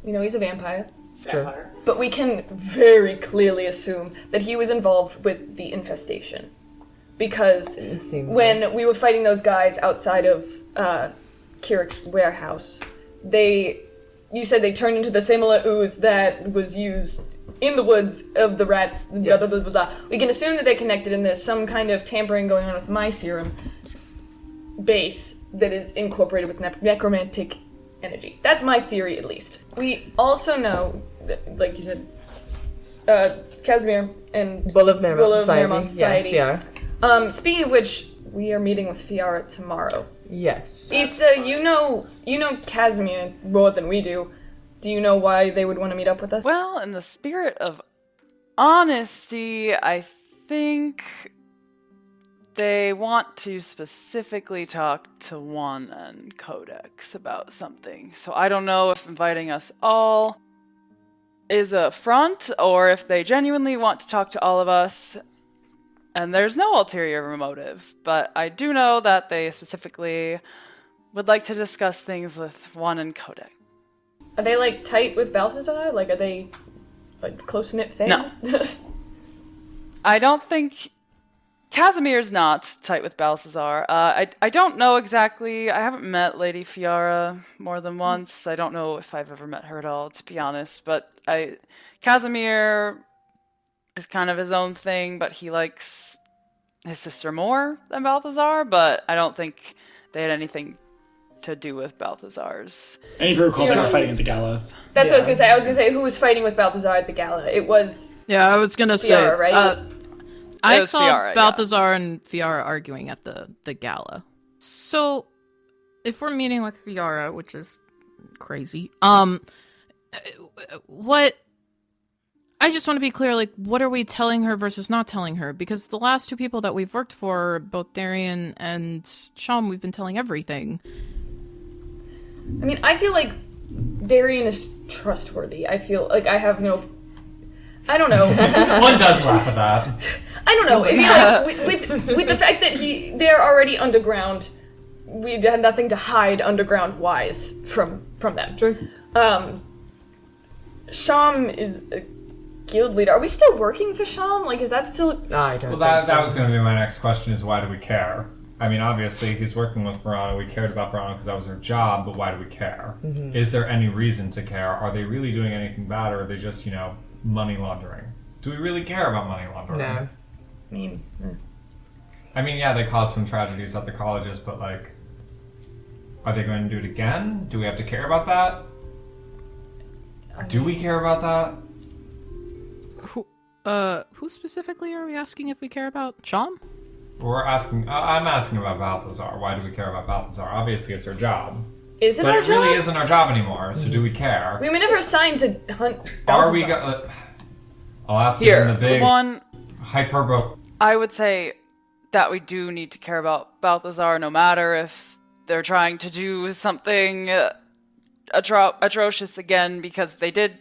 We know he's a vampire. Sure. But we can very clearly assume that he was involved with the infestation. Because when we were fighting those guys outside of Kirik's warehouse, you said they turned into the similar ooze that was used in the woods of the rats, blah, blah, blah, blah, blah. We can assume that they're connected and there's some kind of tampering going on with my serum base that is incorporated with necromantic energy. That's my theory, at least. We also know, that, like you said, Casimir and Bull of Miramont Society. Yes, Fiara. Speaking of which, we are meeting with Fiara tomorrow. Yes. Issa, you know Casimir more than we do. Do you know why they would want to meet up with us? Well, in the spirit of honesty, I think they want to specifically talk to Juan and Codex about something. So I don't know if inviting us all is a front, or if they genuinely want to talk to all of us. And there's no ulterior motive, but I do know that they specifically would like to discuss things with Juan and Codex. Are they, like, tight with Balthazar? Like, are they, like, close-knit family? No. I don't think... Casimir's not tight with Balthazar. I don't know exactly. I haven't met Lady Fiara more than once. I don't know if I've ever met her at all, to be honest. But Casimir is kind of his own thing, but he likes his sister more than Balthazar, but I don't think they had anything to do with Balthazar's. And if you recall, they were fighting at the gala. That's what I was going to say. I was going to say, who was fighting with Balthazar at the gala? It was... Yeah, I was going to say... Fiara, right? I saw Fiara, Balthazar and Fiara arguing at the gala. So, if we're meeting with Fiara, which is crazy, what... I just want to be clear, like, what are we telling her versus not telling her? Because the last two people that we've worked for, both Darian and Sham, we've been telling everything. I mean, I feel like Darian is trustworthy. I feel like I have no... I don't know. One does laugh at that. I don't know. I mean, like, with the fact that they're already underground, we had nothing to hide underground-wise from them. True. Sham is a guild leader. Are we still working for Sham? Like, is that still... I don't Well, that was going to be my next question, is why do we care? I mean, obviously, he's working with Vorano. We cared about Vorano because that was her job, but why do we care? Mm-hmm. Is there any reason to care? Are they really doing anything bad, or are they just, money laundering? Do we really care about money laundering? No. I mean, yeah, they caused some tragedies at the colleges, but, like, are they going to do it again? Do we have to care about that? Do we care about that? Who specifically are we asking if we care about? Sham? We're asking... I'm asking about Balthazar. Why do we care about Balthazar? Obviously, it's our job. Is it but our job? But it really isn't our job anymore, so do we care? We were never assigned to hunt Balthazar. Are we... I'll ask you in the big... One... Hyperbole... I would say that we do need to care about Balthazar, no matter if they're trying to do something atrocious again, because they did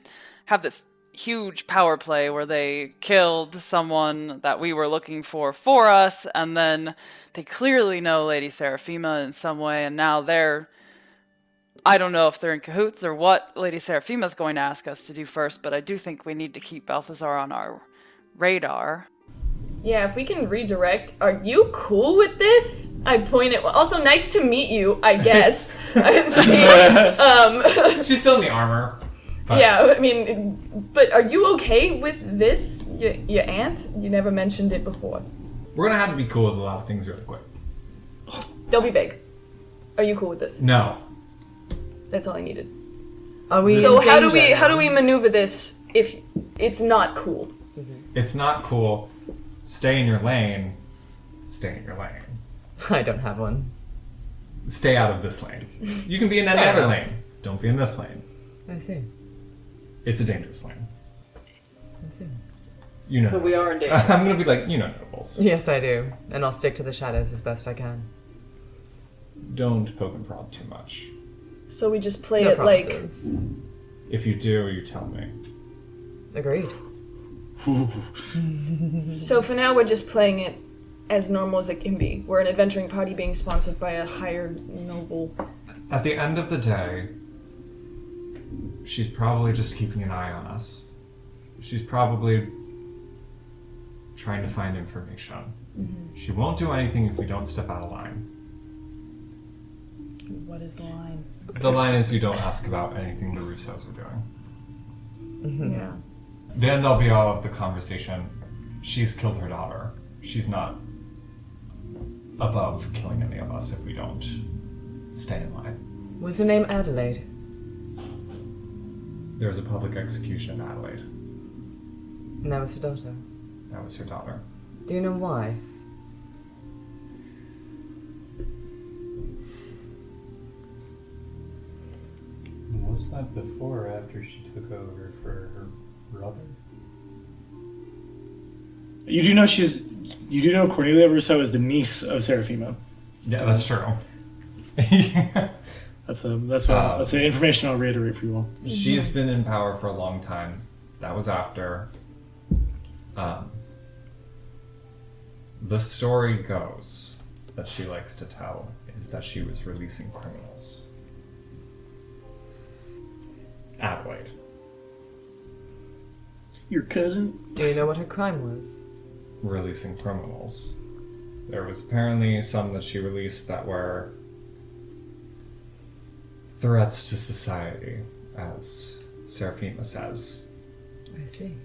have this huge power play where they killed someone that we were looking for us, and then they clearly know Lady Seraphima in some way, and now I don't know if they're in cahoots or what Lady Seraphima's going to ask us to do first, but I do think we need to keep Balthazar on our radar. Yeah, if we can redirect, are you cool with this? I point at. Also, nice to meet you, I guess. She's still in the armor. But... Yeah, I mean, but are you okay with this? Your aunt? You never mentioned it before. We're gonna have to be cool with a lot of things really quick. Don't be vague. Are you cool with this? No. That's all I needed. Are we? So how do we maneuver this if it's not cool? It's not cool. Stay in your lane. Stay in your lane. I don't have one. Stay out of this lane. You can be in any other lane. Don't be in this lane. I see. It's a dangerous lane. I see. You know. But we are in danger. I'm gonna be like, you know, nobles. Yes, I do. And I'll stick to the shadows as best I can. Don't poke and prod too much. So we just play No it promises. like. If you do, you tell me. Agreed. So for now, we're just playing it as normal as it can be. We're an adventuring party being sponsored by a higher noble. At the end of the day, she's probably just keeping an eye on us. She's probably trying to find information. Mm-hmm. She won't do anything if we don't step out of line. What is the line? The line is you don't ask about anything the Russos are doing. Mm-hmm. Yeah. Then there'll be all of the conversation. She's killed her daughter. She's not above killing any of us if we don't stay in line. Was her name Adelaide? There was a public execution in Adelaide. And that was her daughter. That was her daughter. Do you know why? Was that before or after she took over for her brother? You do know Cornelia Rousseau is the niece of Seraphima. Yeah, that's true. That's the information I'll reiterate for you all. She's been in power for a long time. That was after. The story goes that she likes to tell is that she was releasing criminals. Adelaide. Your cousin? Do you know what her crime was? Releasing criminals. There was apparently some that she released that were threats to society, as Seraphima says. I see.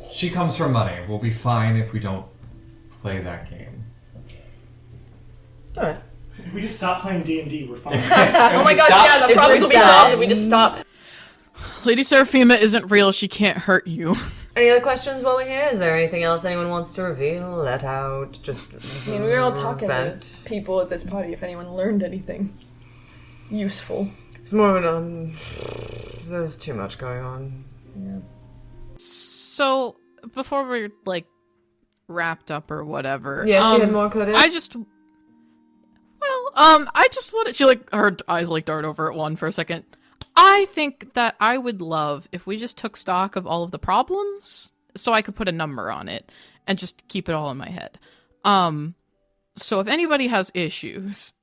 She comes from money. We'll be fine if we don't play that game. Alright. If we just stop playing D&D, we're fine. Oh my god, yeah, the problems will be solved if we just stop. Lady Seraphima isn't real. She can't hurt you. Any other questions while we're here? Is there anything else anyone wants to reveal, let out, just I mean, we were all talking vent? to people at this party if anyone learned anything useful. It's more of an, there's too much going on. Yeah. So, before we're, wrapped up or whatever... Yes, you had more, Codex? I just wanted... She, her eyes, dart over at one for a second. I think that I would love if we just took stock of all of the problems so I could put a number on it and just keep it all in my head. So if anybody has issues,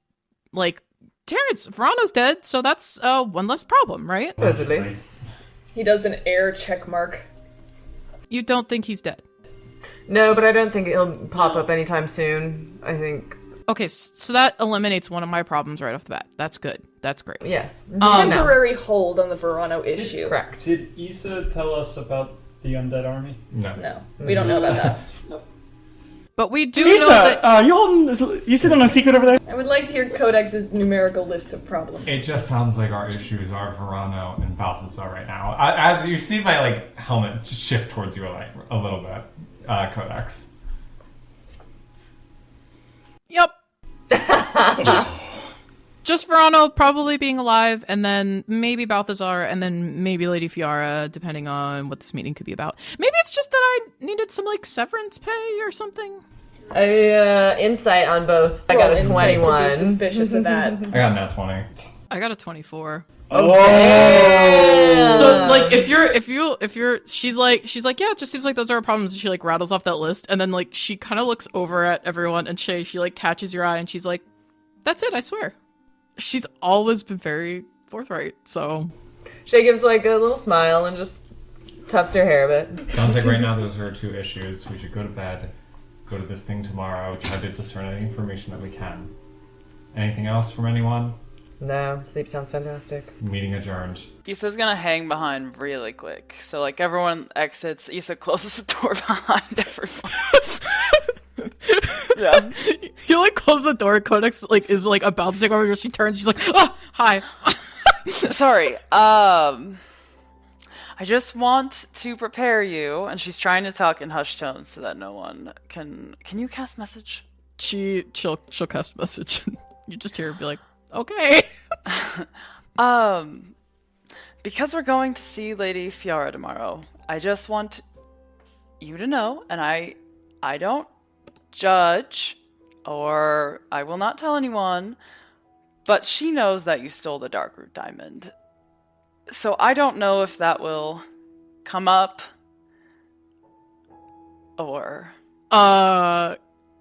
Terrence, Vorano's dead, so that's one less problem, right? Supposedly. He does an air check mark. You don't think he's dead? No, but I don't think it'll pop up anytime soon. I think... Okay, so that eliminates one of my problems right off the bat. That's good. That's great. Yes. Temporary hold on the Vorano issue. Correct. Did Issa tell us about the undead army? No, we don't know about that. But we do Issa, know that... you sitting on a secret over there? I would like to hear Codex's numerical list of problems. It just sounds like our issues are Vorano and Balthazar right now. As you see my helmet shift towards you a little bit, Codex. Yep. Just Vorano probably being alive, and then maybe Balthazar, and then maybe Lady Fiara, depending on what this meeting could be about. Maybe it's just that I needed some, severance pay or something. Insight on both. I got a Insight to be 21. suspicious of that. I got a nat 20. I got a 24. Oh. So it's like she's like, yeah, it just seems like those are our problems. And she like rattles off that list, and then like she kind of looks over at everyone, and she like catches your eye, and she's like, "That's it, I swear." She's always been very forthright. So Shay gives like a little smile and just tufts her hair a bit. Sounds like right now those are 2 issues. We should go to bed, go to this thing tomorrow, try to discern any information that we can. Anything else from anyone? No, sleep sounds fantastic. Meeting adjourned. Issa's gonna hang behind really quick. So like everyone exits, Issa closes the door behind everyone. Yeah. you like close the door. Codex like is like about to take over. She turns. She's like, "Oh, hi." Sorry. I just want to prepare you, and she's trying to talk in hushed tones so that no one can. Can you cast message? She'll cast message. You just hear her be like, "Okay." Because we're going to see Lady Fiora tomorrow, I just want you to know, and I don't judge, or I will not tell anyone, but she knows that you stole the Darkroot Diamond. So I don't know if that will come up, or...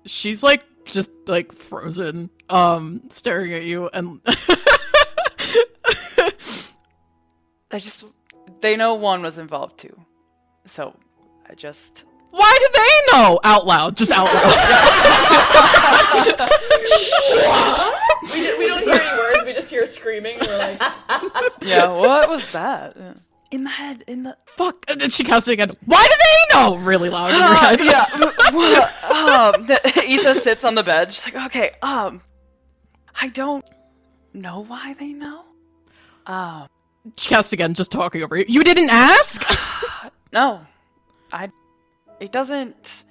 She's like, just like frozen, staring at you, and... They know one was involved too. So, I just... Why do they know? Out loud. Just out loud. We don't hear any words, we just hear screaming, and we're like... Yeah, what was that? In the head, in the... Fuck. And then she casts it again. Why do they know? Really loud in your head. Issa sits on the bed. She's like, okay, I don't know why they know. She casts again, just talking over you. You didn't ask? No. It doesn't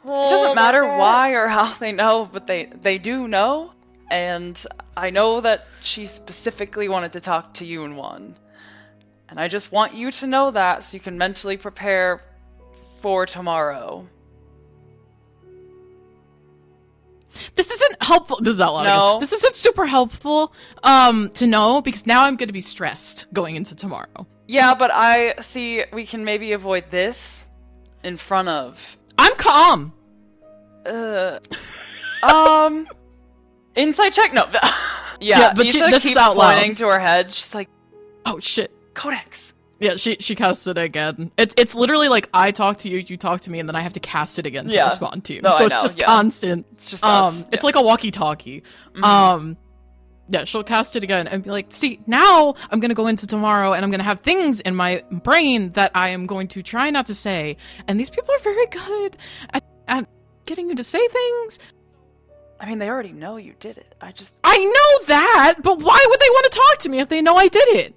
matter why or how they know, but they do know. And I know that she specifically wanted to talk to you and one. And I just want you to know that so you can mentally prepare for tomorrow. This isn't helpful. This is out loud. No. Again. This isn't super helpful to know, because now I'm going to be stressed going into tomorrow. Yeah, but I see we can maybe avoid this in front of... I'm calm. Insight check? No. Yeah, but Issa this keeps is out loud. pointing to her head. She's like, oh shit. Codex. Yeah, she casts it again. It's literally like I talk to you, you talk to me, and then I have to cast it again to respond to you. No, so I it's know, just yeah. constant. It's just us. It's like a walkie-talkie. Mm-hmm. Yeah, she'll cast it again and be like, see, now I'm gonna go into tomorrow and I'm gonna have things in my brain that I am going to try not to say. And these people are very good at getting you to say things. I mean, they already know you did it. I know that, but why would they want to talk to me if they know I did it?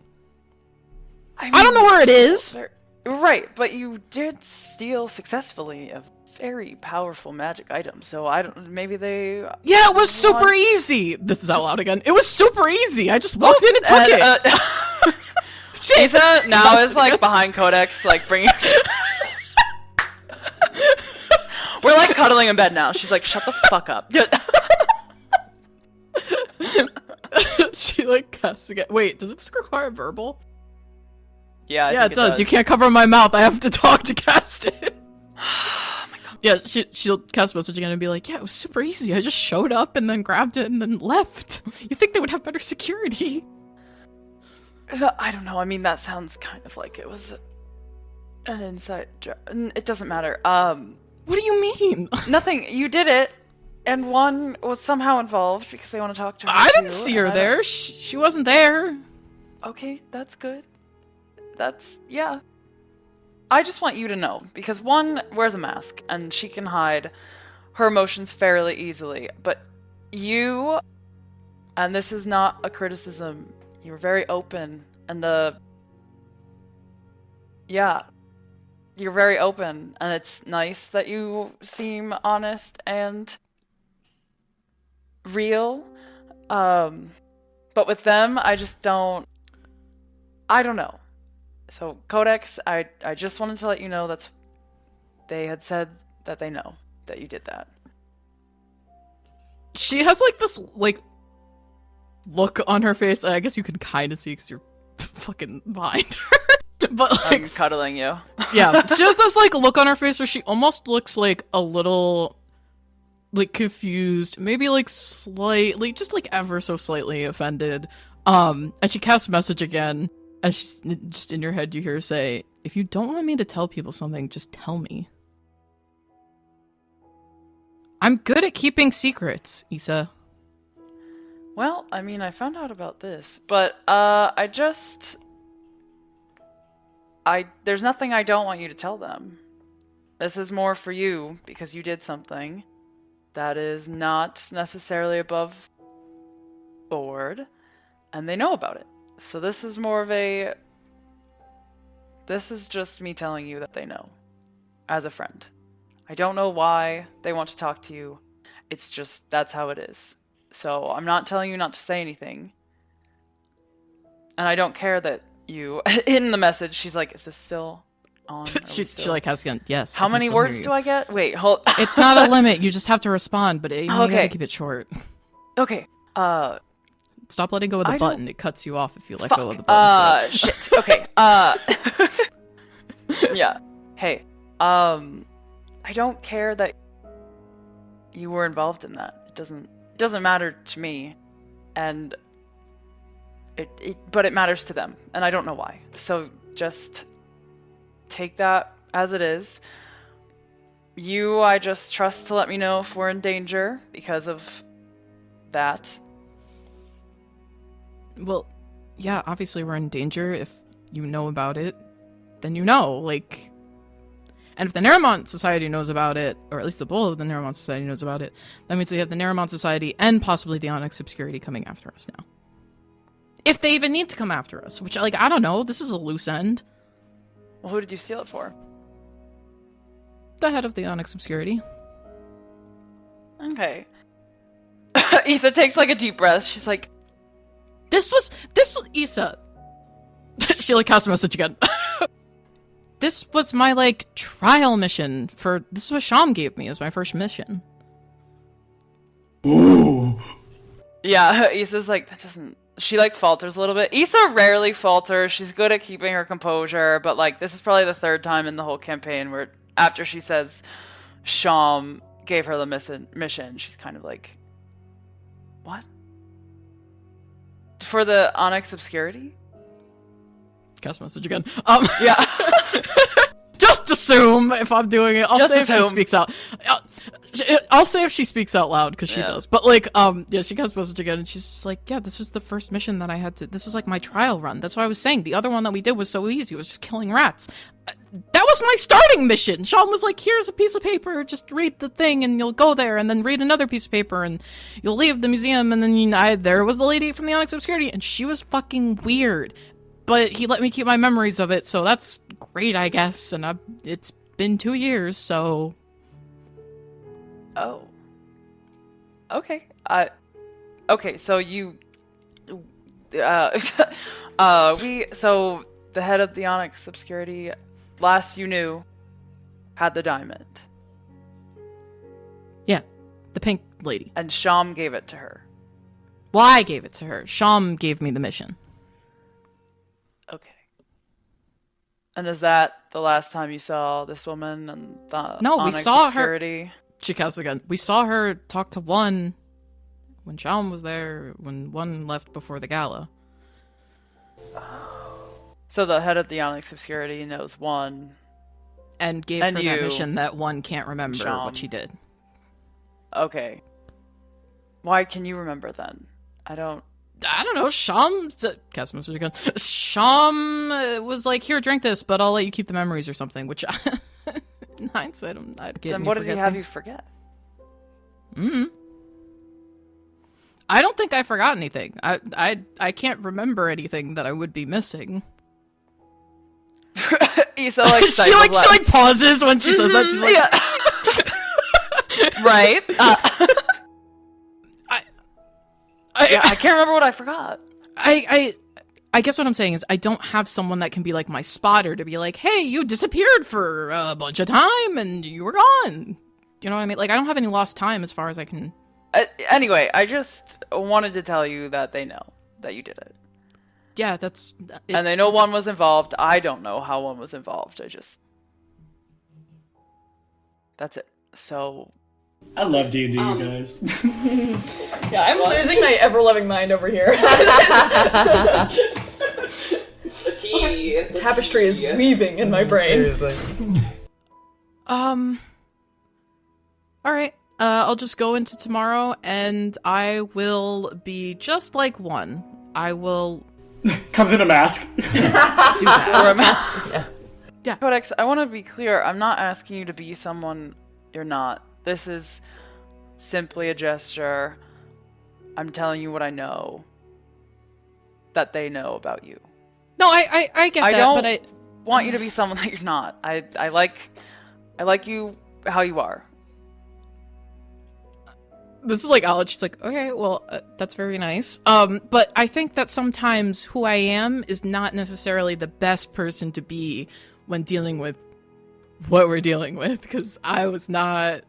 I don't know where it is. Right, but you did steal successfully a very powerful magic item, so I don't... Maybe they... Yeah, it was super easy. This is out loud again. It was super easy. I just walked in and took it. Issa now is, like, behind Codex, like, bringing... We're, like, cuddling in bed now. She's like, shut the fuck up. She, like, casts again. Wait, does it require verbal? Yeah, I yeah, think it does. You can't cover my mouth. I have to talk to cast it. Oh my god. Yeah, she'll cast a message again and be like, yeah, it was super easy. I just showed up and then grabbed it and then left. You think they would have better security? I don't know. I mean, that sounds kind of like it was an inside job. It doesn't matter. What do you mean? Nothing. You did it, and one was somehow involved because they want to talk to her. I didn't see her there. She wasn't there. Okay, that's good. Yeah. I just want you to know, because one wears a mask, and she can hide her emotions fairly easily, but you, and this is not a criticism, you're very open, and yeah, you're very open, and it's nice that you seem honest and real, but with them, I don't know. So, Codex, I just wanted to let you know they had said that they know that you did that. she has like this like look on her face. I guess you can kind of see because you're fucking behind her. But like, I'm cuddling you. yeah, she has this like look on her face where she almost looks like a little like confused, maybe like slightly, just like ever so slightly offended. And she casts message again, and she's just in your head. You hear her say, "If you don't want me to tell people something, just tell me." I'm good at keeping secrets, Issa. Well, I mean, I found out about this, but there's nothing I don't want you to tell them. This is more for you because you did something that is not necessarily above board, and they know about it. So this is just me telling you that they know, as a friend. I don't know why they want to talk to you. It's just, that's how it is. So I'm not telling you not to say anything. And I don't care that you, in the message, she's like, is this still on? she like has again, yes. How many words do I get? Wait, hold. It's not a limit. You just have to respond, but you gotta keep it short. Okay. Stop letting go of the button. It cuts you off if you let go of the button. Shit. Okay. Yeah. Hey. I don't care that you were involved in that. It doesn't matter to me, and but it matters to them, and I don't know why. So just take that as it is. I just trust to let me know if we're in danger because of that. Well, yeah, obviously we're in danger. If you know about it, then you know, like... And if the Neramont Society knows about it, or at least the bull of the Neramont Society knows about it, that means we have the Neramont Society and possibly the Onyx Obscurity coming after us now. If they even need to come after us, which, like, I don't know, this is a loose end. Well, who did you steal it for? The head of the Onyx Obscurity. Okay. Issa takes, like, a deep breath. She's like... This was Issa. She, like, casts a message again. This was my, like, trial mission for... This is what Sham gave me as my first mission. Ooh. Yeah, Issa's like, that doesn't... She, like, falters a little bit. Issa rarely falters. She's good at keeping her composure, but, like, this is probably the third time in the whole campaign where after she says Sham gave her the mission, she's kind of like, what? For the Onyx Obscurity? Cast message again. Yeah. Just assume if I'm doing it. I'll Just say assume. if she speaks out. I'll say if she speaks out loud because she does. But like, yeah, she casts message again and she's just like, yeah, this was the first mission that I had to. This was like my trial run. That's what I was saying. The other one that we did was so easy. It was just killing rats. That was my starting mission. Sean was like, here's a piece of paper. Just read the thing and you'll go there, and then read another piece of paper and you'll leave the museum. And then there was the lady from the Onyx Obscurity, and she was fucking weird. But he let me keep my memories of it, so that's great, I guess. And it's been 2 years, so... Oh. Okay. Okay, so you... So, the head of the Onyx Obscurity, last you knew, had the diamond. Yeah, the pink lady. And Sham gave it to her. Well, I gave it to her. Sham gave me the mission. Okay. And is that the last time you saw this woman and the No, Onyx we saw Obscurity? her. She casts again. We saw her talk to one when Sham was there, when one left before the gala. So the head of the Onyx Obscurity knows one. And gave her that mission that one can't remember Sham. what she did. Okay. Why can you remember then? I don't know. Sham cast message again. Sham was like, "Here, drink this, but I'll let you keep the memories or something." Which, in hindsight, I'd get. Then what did he have you forget? I don't think I forgot anything. I can't remember anything that I would be missing. Issa like she like pauses when she says that. She's like, yeah. Right. I can't remember what I forgot. I guess what I'm saying is I don't have someone that can be like my spotter to be like, hey, you disappeared for a bunch of time and you were gone. You know what I mean? Like, I don't have any lost time as far as I can Anyway, I just wanted to tell you that they know that you did it. Yeah, and they know one was involved. I don't know how one was involved. That's it. So... I love D&D, you guys. Yeah, I'm losing my ever-loving mind over here. The tapestry is weaving in my brain. Seriously. Alright. I'll just go into tomorrow, and I will be just like one. I will... Comes in a mask. do that. Or a mask. Yes. Yeah. Codex, I want to be clear. I'm not asking you to be someone you're not. This is simply a gesture. I'm telling you what I know. That they know about you. No, I get that, don't but I want you to be someone that you're not. I like you how you are. This is like Alex. She's like, okay, well, that's very nice. But I think that sometimes who I am is not necessarily the best person to be when dealing with what we're dealing with, because I was not.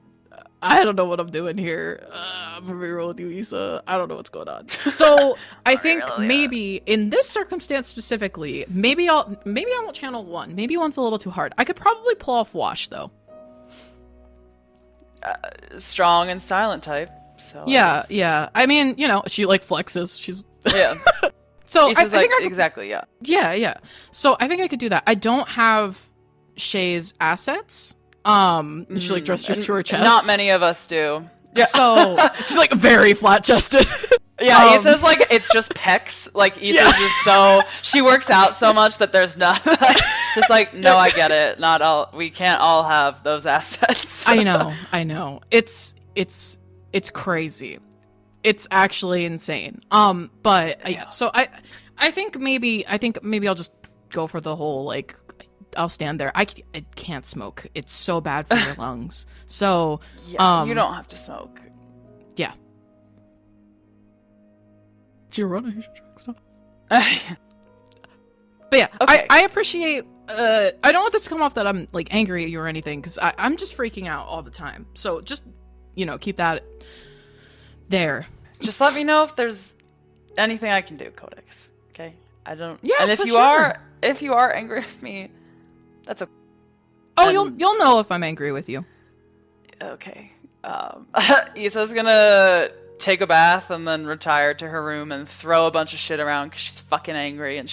I don't know what I'm doing here. I'm gonna be real with you, Issa. I don't know what's going on. So I think maybe in this circumstance specifically, maybe I won't channel one. Maybe one's a little too hard. I could probably pull off Wash though. Strong and silent type. So yeah. I mean, she like flexes. She's yeah. So I like, think I could, exactly, yeah. Yeah. So I think I could do that. I don't have Shay's assets. She like gestures to her chest. Not many of us do. Yeah. So she's like very flat chested. Yeah, Issa's like, it's just pecs. Like, Issa's just she works out so much that there's not, just like, no, I get it. Not all, we can't all have those assets. I know. It's crazy. It's actually insane. But yeah. So I think maybe I'll just go for the whole, like, I'll stand there. I can't smoke. It's so bad for your lungs. So, yeah, you don't have to smoke. Yeah. Do you run a truck stop? But yeah, okay. I appreciate. I don't want this to come off that I'm like angry at you or anything, because I'm just freaking out all the time. So just keep that there. Just let me know if there's anything I can do, Codex. Okay, I don't. Yeah, and if for you sure. if you are angry with me, that's okay. Oh, you'll know if I'm angry with you. Okay. Issa's gonna take a bath and then retire to her room and throw a bunch of shit around because she's fucking angry, and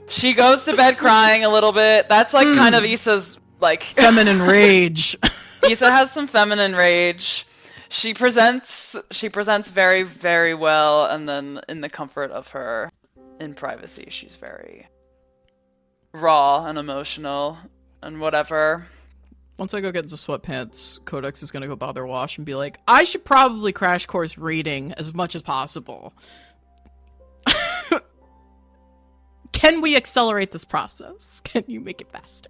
she goes to bed crying a little bit. That's like kind of Issa's like feminine rage. Issa has some feminine rage. She presents very, very well, and then in the comfort of her, in privacy, she's very raw and emotional and whatever. Once I go get into sweatpants, Codex is gonna go bother Wash and be like, I should probably crash course reading as much as possible. Can we accelerate this process? Can you make it faster?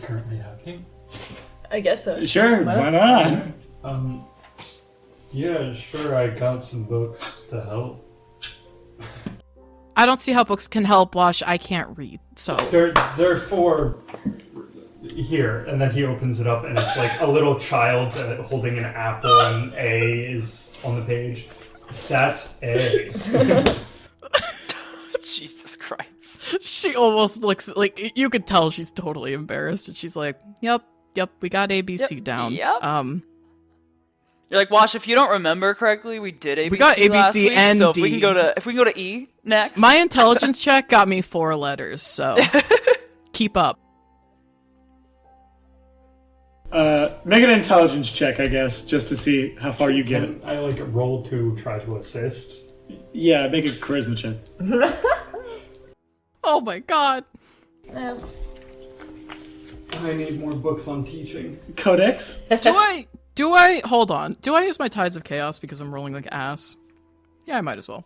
Currently happening. I guess so. Sure, why not? Yeah, sure, I got some books to help. I don't see how books can help, Wash. I can't read, so... There are 4 here, and then he opens it up, and it's like a little child holding an apple, and A is on the page. That's A. Jesus Christ. She almost looks like... You could tell she's totally embarrassed, and she's like, Yep, we got ABC down. Yep. You're like, Wash, if you don't remember correctly, we did ABC. We got ABC last week, and so D. if we can go to E next. My intelligence check got me 4 letters, so keep up. Make an intelligence check, I guess, just to see how far you get. I roll to try to assist. Yeah, make a charisma check. Oh my god. No. I need more books on teaching. Codex? Do I hold on? Do I use my Tides of Chaos because I'm rolling like ass? Yeah, I might as well.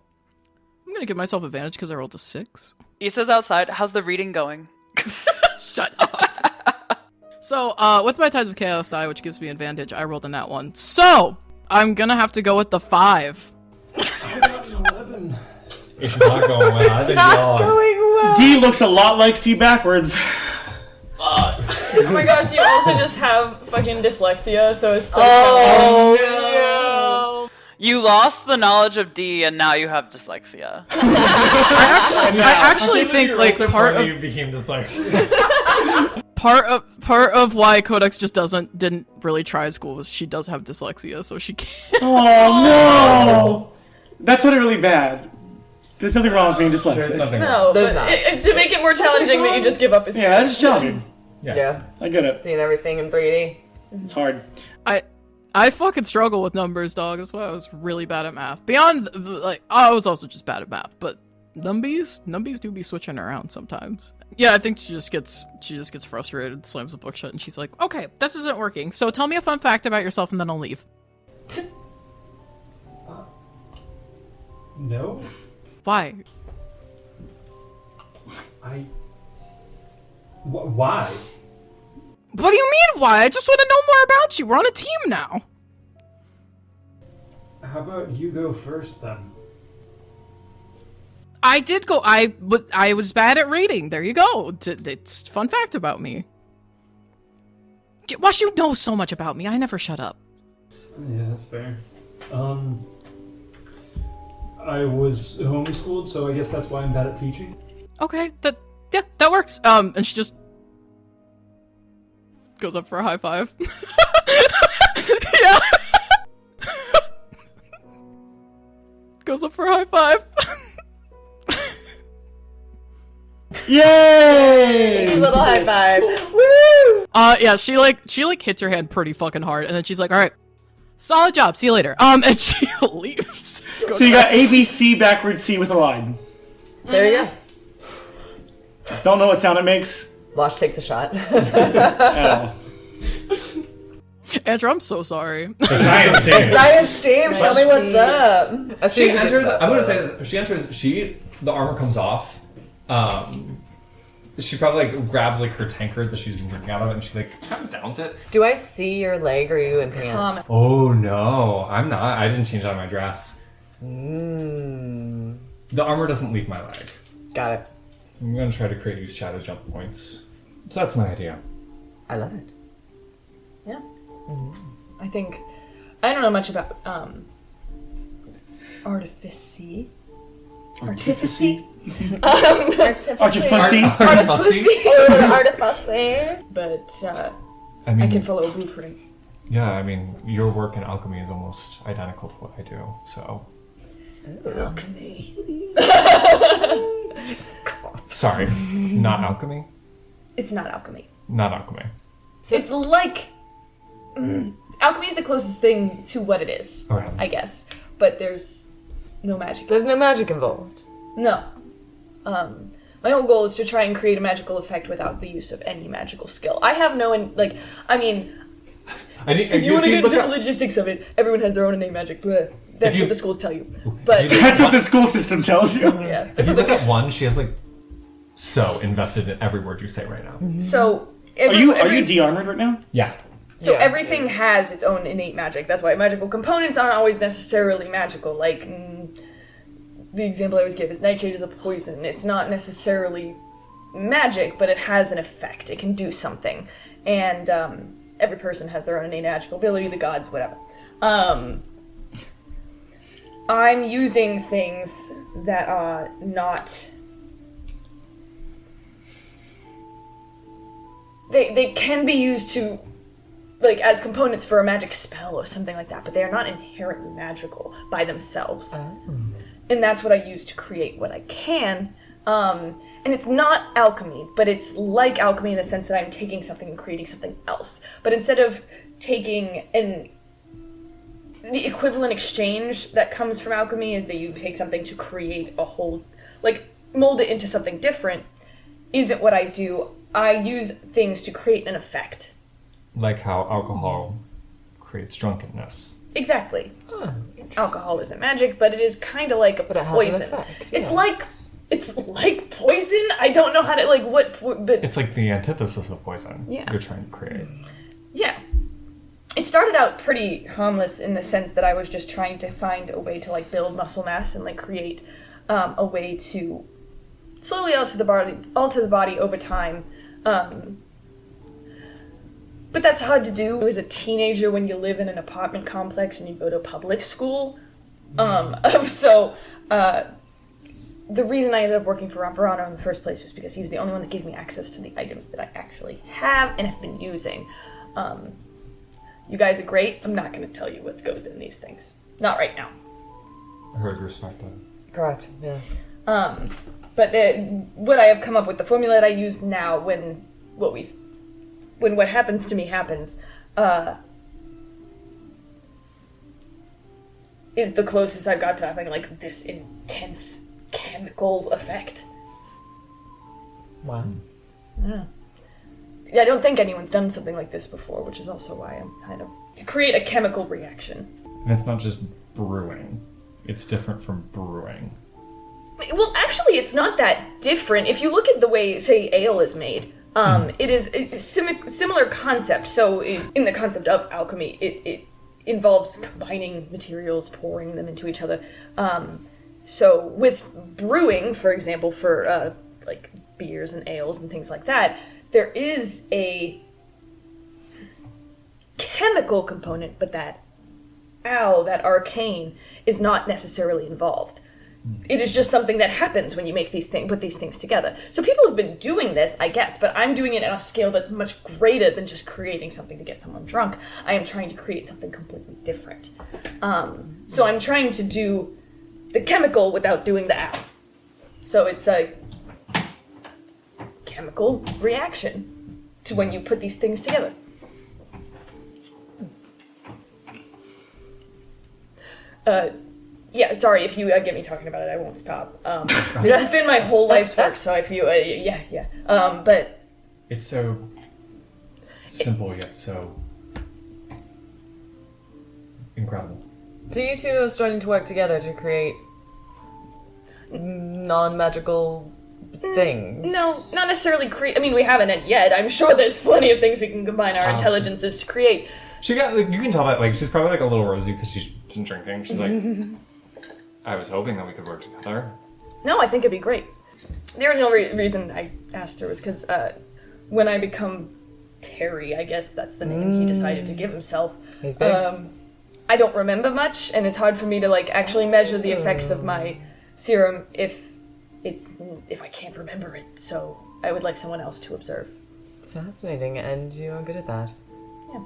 I'm gonna give myself advantage because I rolled a 6. Issa's outside. How's the reading going? Shut up. So, with my Tides of Chaos die, which gives me advantage, I rolled a nat 1. So, I'm gonna have to go with the 5. I got an 11. It's not going well. I think Well. D looks a lot like C backwards. Oh my gosh, you also just have fucking dyslexia, so it's so Oh, You lost the knowledge of D, and now you have dyslexia. I actually think like part of you became dyslexic. part of why Codex just didn't really try at school was she does have dyslexia, so she can't. Oh no! That sounded really bad. There's nothing wrong with being There's dyslexic. nothing wrong. No, There's but not. to make it more challenging that you just give up is Yeah, that's challenging. Yeah. I get it. Seeing everything in 3D. It's hard. I fucking struggle with numbers, dog. That's why I was really bad at math. Beyond, like, I was also just bad at math, but numbies do be switching around sometimes. Yeah, I think she just gets frustrated, slams the book shut, and she's like, okay, this isn't working, so tell me a fun fact about yourself and then I'll leave. No. Why? Why? What do you mean, why? I just want to know more about you. We're on a team now. How about you go first then? I did go. I was bad at reading. There you go. It's a fun fact about me. Wash, you know so much about me. I never shut up. Yeah, that's fair. I was homeschooled, so I guess that's why I'm bad at teaching. Okay, that works. And she just goes up for a high five. Yeah. Goes up for a high five. Yay! Little high five. Woo! Yeah, she hits her hand pretty fucking hard, and then she's like, all right, solid job, see you later. And she leaves. So you got ABC backwards C with a line. There you go. Don't know what sound it makes Wash takes a shot. at all. Andrew, I'm so sorry. The science team. Science team, show me what's up. She enters. I'm gonna say this. She enters. The armor comes off. She probably like grabs like her tankard that she's been drinking out of, and she like kind of downs it. Do I see your leg, or are you in pants? Oh no, I'm not. I didn't change out of my dress. Mm. The armor doesn't leave my leg. Got it. I'm gonna try to create use shadow jump points. So that's my idea. I love it. Yeah. I think I don't know much about artificy. Artificy. Artificy. Artificy. But I mean, I can follow a blueprint. yeah, I mean, your work in alchemy is almost identical to what I do. So, Alchemy. sorry, not alchemy. It's not alchemy. Not alchemy. It's like alchemy is the closest thing to what it is, Okay. I guess. But there's no magic. There's no magic involved. No. My whole goal is to try and create a magical effect without the use of any magical skill. I have no, if you want to get into the logistics of it, everyone has their own innate magic. Bleh. That's what the schools tell you. But That's what the school system tells you. yeah. If you look at one, she has like so invested in every word you say right now. So Are you de-armored right now? Yeah. So Yeah. everything has its own innate magic. That's why magical components aren't always necessarily magical. Like, the example I always give is nightshade is a poison. It's not necessarily magic, but it has an effect. It can do something. And every person has their own innate magical ability, the gods, whatever. I'm using things that are not... They can be used to, like, as components for a magic spell or something like that, but they are not inherently magical by themselves. And that's what I use to create what I can. And it's not alchemy, but it's like alchemy in the sense that I'm taking something and creating something else. But instead of taking the equivalent exchange that comes from alchemy is that you take something to create a whole, like, mold it into something different, isn't what I do. I use things to create an effect. Like how alcohol creates drunkenness. Exactly. Alcohol isn't magic, but it is kind of like a But it has an poison. effect, It's yes. it's like poison. I don't know how to but It's like the antithesis of poison Yeah. you're trying to create. yeah. It started out pretty harmless in the sense that I was just trying to find a way to like build muscle mass and like create a way to slowly alter the body over time. But that's hard to do as a teenager when you live in an apartment complex and you go to public school. The reason I ended up working for Vorano in the first place was because he was the only one that gave me access to the items that I actually have and have been using. You guys are great. I'm not going to tell you what goes in these things. Not right now. I heard respect that. Correct, yes. But what I have come up with, the formula that I use now when what happens to me happens, is the closest I've got to having like this intense chemical effect. Wow. Yeah. I don't think anyone's done something like this before, which is also why I'm kind of to create a chemical reaction. And it's not just brewing. It's different from brewing. Well, actually, it's not that different. If you look at the way, say, ale is made, it is a similar concept. So in the concept of alchemy, it involves combining materials, pouring them into each other. So with brewing, for example, for like beers and ales and things like that, there is a chemical component, but that arcane, is not necessarily involved. It is just something that happens when you make put these things together. So people have been doing this, I guess, but I'm doing it on a scale that's much greater than just creating something to get someone drunk. I am trying to create something completely different. So I'm trying to do the chemical without doing the al. So it's a chemical reaction to when you put these things together. Yeah, sorry, if you get me talking about it, I won't stop. This has been my whole life's work, so if you, but... It's so simple yet so incredible. So you two are starting to work together to create non-magical things? No, not necessarily create. I mean, we haven't yet. I'm sure there's plenty of things we can combine our intelligences to create. She got, like, you can tell that, like, she's probably, like, a little rosy because she's been drinking. She's like, I was hoping that we could work together. No, I think it'd be great. The original reason I asked her was because when I become Terry, I guess that's the name he decided to give himself. He's big. I don't remember much, and it's hard for me to, like, actually measure the effects of my serum if I can't remember it, so I would like someone else to observe. Fascinating, and you are good at that. Yeah.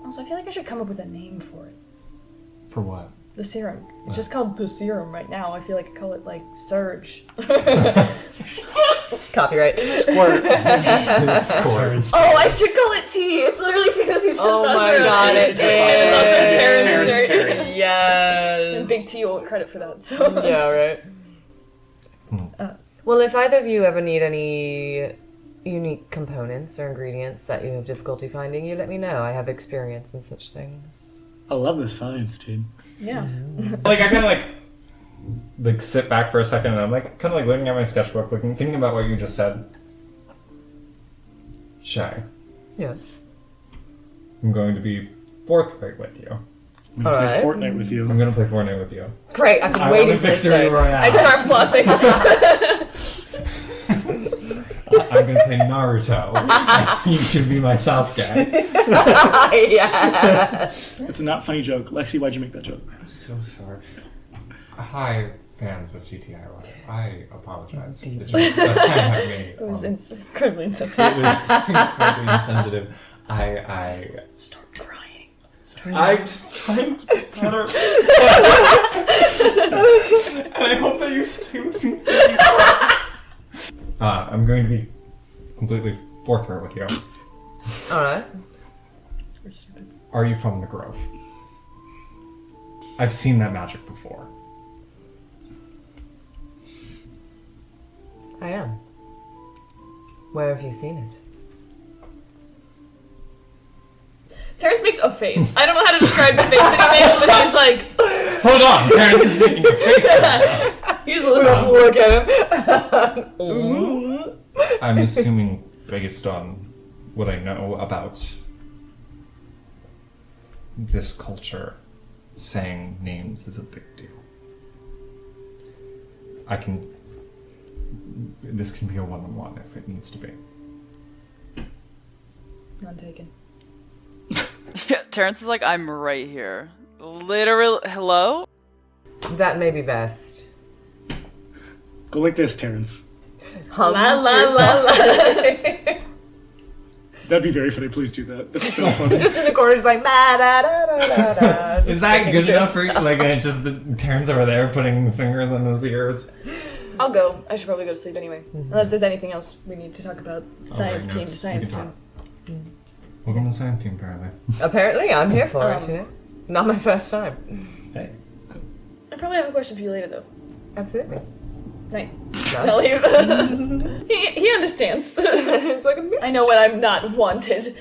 Also, I feel like I should come up with a name for it. For what? The serum. It's just called the serum right now. I feel like I call it, like, Surge. Copyright. Squirt. Squirt. Oh, I should call it tea. It's literally because he's just Oh my god, it is. Terrence. Yes. And Big T will get credit for that, so. Yeah, right. Well, if either of you ever need any unique components or ingredients that you have difficulty finding, you let me know. I have experience in such things. I love the science team. Yeah. Like, I kind of, like, sit back for a second, and I'm, like, kind of, like, looking at my sketchbook, thinking about what you just said. Shay, Yes. I'm going to be forthright with you. I'm gonna play Alright. Fortnite with you. I'm going to play Fortnite with you. Great, I've been I waiting want for a this victory day. royale. I start flossing. I'm going to play Naruto. You should be my Sasuke. Yes. It's a not funny joke. Lexi, why'd you make that joke? I'm so sorry. Hi, fans of GTI Live. I apologize for the jokes that I have made. It was incredibly insensitive. It was incredibly insensitive. I Start crying. I'm just trying to be better. And I hope that you stay with me. I'm going to be completely forthright with you. Alright. Are you from the Grove? I've seen that magic before. I am. Where have you seen it? Terrence makes a face. I don't know how to describe the face that he makes, but he's like... Hold on, Terrence is making a face right now. He's listening. Look at him. I'm assuming based on what I know about this culture, saying names is a big deal. This can be a one-on-one if it needs to be. None taken. Yeah, Terrence is like, I'm right here. Literally, hello? That may be best. Go like this, Terrence. La la la la. That'd be very funny. Please do that. That's so funny. Just in the corners, like da da da da da. Is that good enough for you? Like, and it just the Terrence over there putting fingers on his ears. I'll go. I should probably go to sleep anyway. Unless there's anything else we need to talk about. Science team to science team. Welcome to the science team, apparently. Apparently, I'm here for it, too. Not my first time. Hey. I probably have a question for you later, though. Absolutely. Night. No. I'll leave. he understands. It's like I know when I'm not wanted.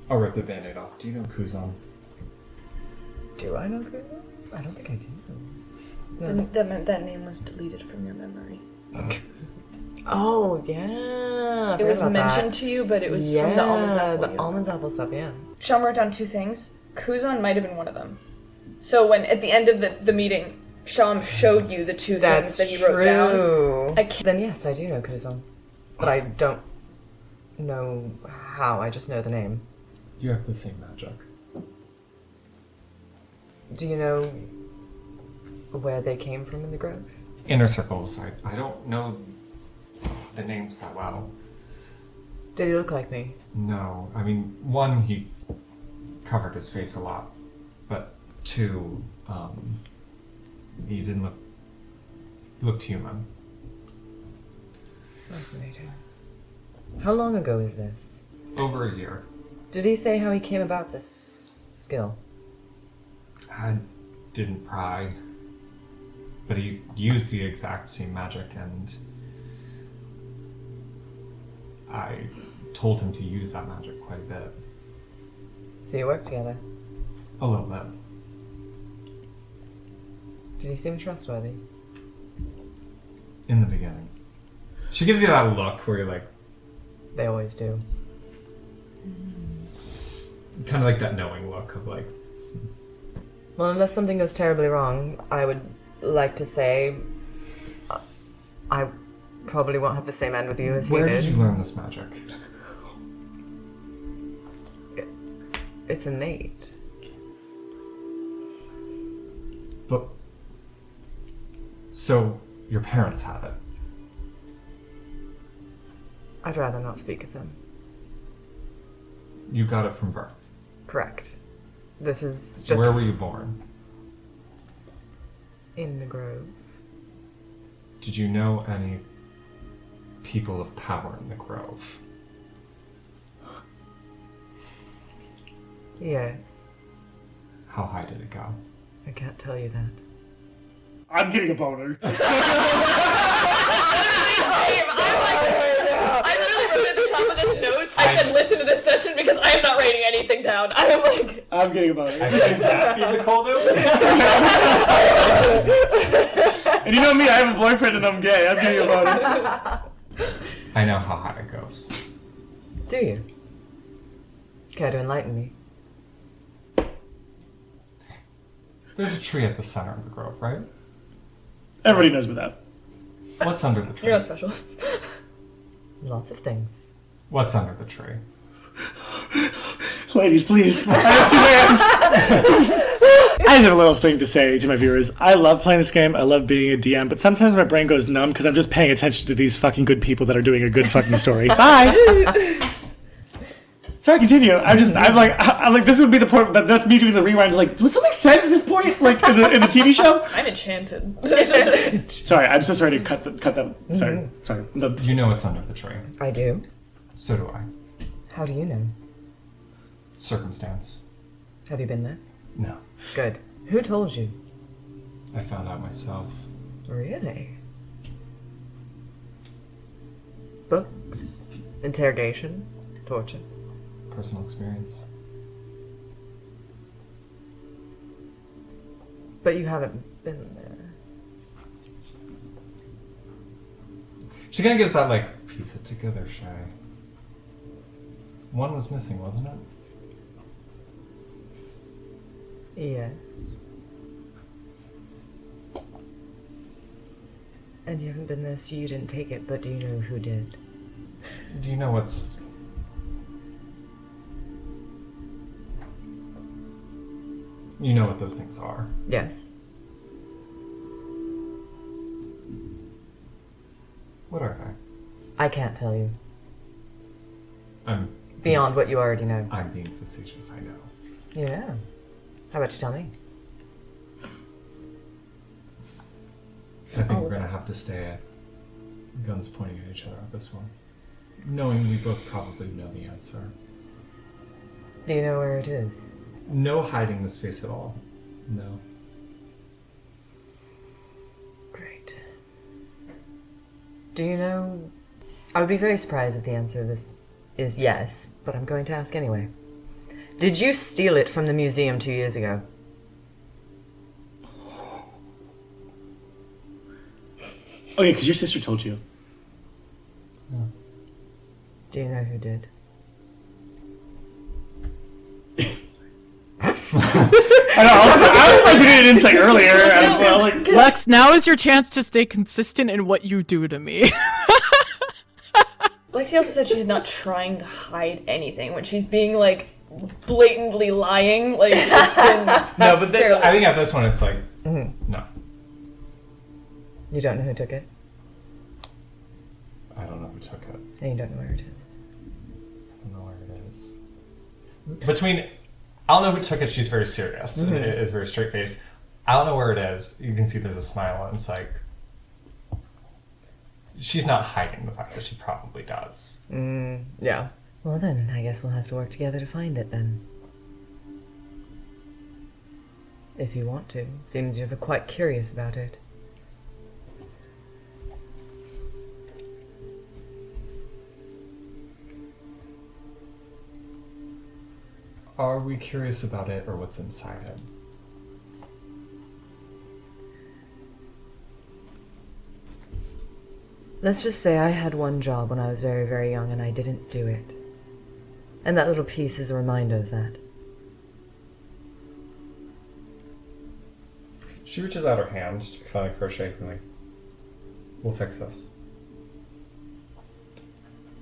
I'll rip the band-aid off. Do you know Kuzan? Do I know Kuzan? I don't think I do. That meant that name was deleted from your memory. Oh, yeah. It was mentioned to you, but it was from the almonds apple. The almonds apple stuff, yeah. Sean wrote down 2 things. Kuzan might have been one of them. So when, at the end of the meeting, Sean showed you the 2 things that he wrote down. Then yes, I do know Kuzan. But I don't know how, I just know the name. You have the same magic. Do you know where they came from in the grove? Inner circles. I don't know the names that well. Did he look like me? No. I mean, 1, he covered his face a lot. But 2, he didn't looked human. Fascinating. How long ago is this? Over a year. Did he say how he came about this skill? I didn't pry. But he used the exact same magic, and I told him to use that magic quite a bit. So you work together? A little bit. Did he seem trustworthy? In the beginning. She gives you that look where you're like... They always do. Kind of like that knowing look of like... Well, unless something goes terribly wrong, I would like to say I probably won't have the same end with you as he did. Where did you learn this magic? It's innate. But... So, your parents have it? I'd rather not speak of them. You got it from birth? Correct. This is just... Where were you born? In the grove. Did you know any people of power in the grove? Yes. How high did it go? I can't tell you that. I'm getting a boner. I literally wrote at the top of this notes, I said listen to this session because I am not writing anything down. I am like... I'm getting a boner. Have you seen that in the cold open? And you know me, I have a boyfriend and I'm gay. I'm getting a boner. I know how high it goes. Do you? Care to enlighten me? There's a tree at the center of the grove, right? Everybody knows about that. What's under the tree? You're not special. Lots of things. What's under the tree? Ladies, please. I have 2 hands. I just have a little thing to say to my viewers. I love playing this game. I love being a DM, but sometimes my brain goes numb because I'm just paying attention to these fucking good people that are doing a good fucking story. Bye. Sorry, continue. I'm like, this would be the point. That's me doing the rewind. Like, was something said at this point, like in the TV show? I'm enchanted. Sorry, I'm so sorry to cut that. Sorry. No. You know what's under the tree. I do. So do I. How do you know? Circumstance. Have you been there? No. Good. Who told you? I found out myself. Really? Books? Interrogation? Torture? Personal experience. But you haven't been there. She kind of gives that, like, piece it together, Shay. One was missing, wasn't it? Yes. And you haven't been there, so you didn't take it, but do you know who did? Do you know what's... You know what those things are? Yes. What are they? I can't tell you. I'm... Beyond what you already know. I'm being facetious, I know. Yeah. How about you tell me? I think we're gonna have to stay at guns pointing at each other on this one. Knowing we both probably know the answer. Do you know where it is? No hiding this face at all. No. Great. Do you know... I would be very surprised if the answer to this is yes, but I'm going to ask anyway. Did you steal it from the museum 2 years ago? Oh yeah, because your sister told you. Do you know who did? I was doing an insight earlier. As well. Like, Lex, now is your chance to stay consistent in what you do to me. Lexi also said she's not trying to hide anything when she's being like blatantly lying. Like it's been No, but I think at this one it's like, no. You don't know who took it? I don't know who took it. And you don't know where it is. I don't know where it is. Between, I don't know who took it, she's very serious. It is very straight face. I don't know where it is. You can see there's a smile and it's like, she's not hiding the fact that she probably does. Yeah. Well then, I guess we'll have to work together to find it then. If you want to. Seems you're quite curious about it. Are we curious about it or what's inside it? Let's just say I had one job when I was very, very young and I didn't do it. And that little piece is a reminder of that. She reaches out her hand to kind of like first shake and like, we'll fix this.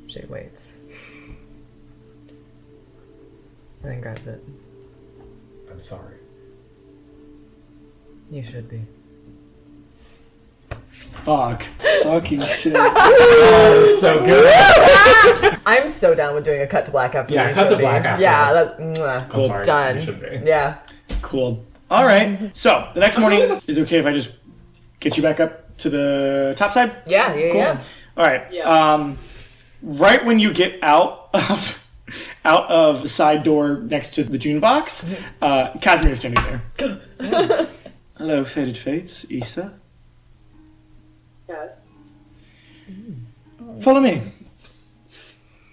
She waits. And then grabs it. I'm sorry. You should be. fuck. Fucking shit. Oh, it's so good. I'm so down with doing a cut to black after. Yeah, cut to black after. Yeah, that. Mwah. Cool. Sorry, Done. you should be. Yeah. Cool. All right. So the next morning is okay if I just get you back up to the top side. Yeah. Yeah. Cool. Yeah. All right. Yeah. Right when you get out of the side door next to the June box, Casimir is standing there. Hello, Faded Fates, Issa. Yeah. Follow me.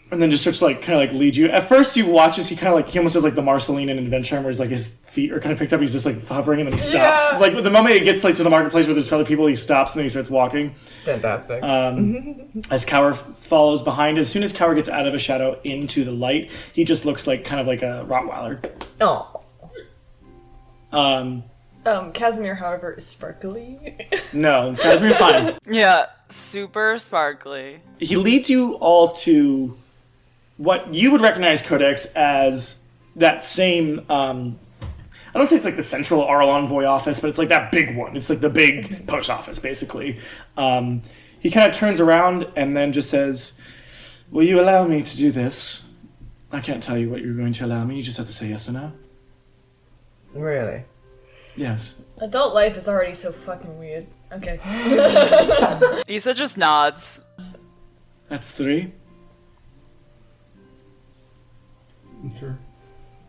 And then just starts like kind of like lead you. At first you watch as he kind of like, he almost does like the Marceline in Adventure Time where he's like his feet are kind of picked up. He's just like hovering and then he stops. Yeah. Like the moment he gets like to the marketplace where there's other people, he stops and then he starts walking. Fantastic. As Cower follows behind. As soon as Cower gets out of a shadow into the light, he just looks like kind of like a Rottweiler. Casimir, however, is sparkly. No, Casimir's fine. Yeah, super sparkly. He leads you all to what you would recognize Codex as that same, I don't say it's like the central Arl Envoy office, but it's like that big one. It's like the big post office, basically. He kind of turns around and then just says, will you allow me to do this? I can't tell you what you're going to allow me. You just have to say yes or no. Really? Yes. Adult life is already so fucking weird. Okay. Issa just nods. That's 3. Sure.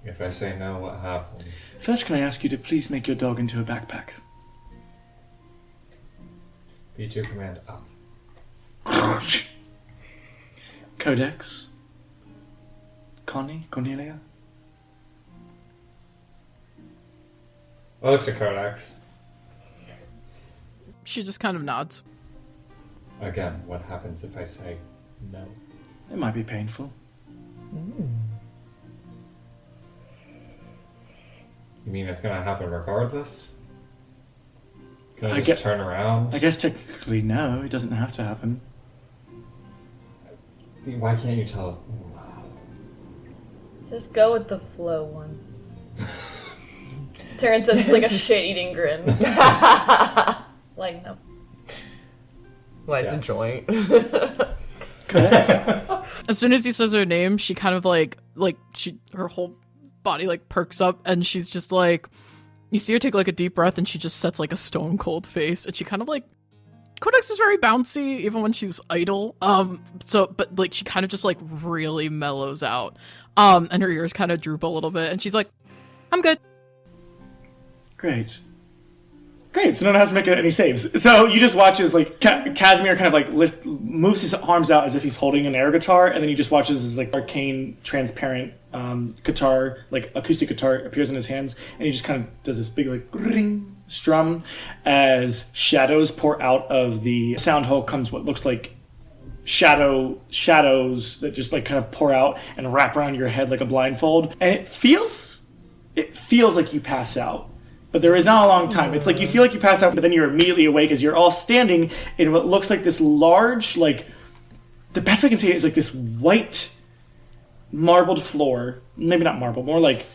If I say no, what happens? First, can I ask you to please make your dog into a backpack? B2 command up. Codex? Connie? Cornelia? I look to Codex. She just kind of nods. Again, what happens if I say no? It might be painful. You mean it's gonna happen regardless? Can I I just turn around? I guess technically no, it doesn't have to happen. Why can't you tell us? Just go with the flow one. Terrence says like a shit-eating grin. Like, no. Lights a joint. As soon as he says her name, she kind of her whole body like perks up, and she's just like, you see her take like a deep breath, and she just sets like a stone cold face, and she kind of like, Codex is very bouncy even when she's idle. But like she kind of just like really mellows out, and her ears kind of droop a little bit, and she's like, I'm good. Great. So no one has to make any saves. So you just watch as like Casimir kind of like moves his arms out as if he's holding an air guitar, and then you just watch as his like arcane, transparent guitar, like acoustic guitar, appears in his hands, and he just kind of does this big like ring strum as shadows pour out of the sound hole. Comes what looks like shadows that just like kind of pour out and wrap around your head like a blindfold, and it feels like you pass out. But there is not a long time. It's like you feel like you pass out, but then you're immediately awake as you're all standing in what looks like this large, like, the best way I can say it is like this white marbled floor. Maybe not marble, more like,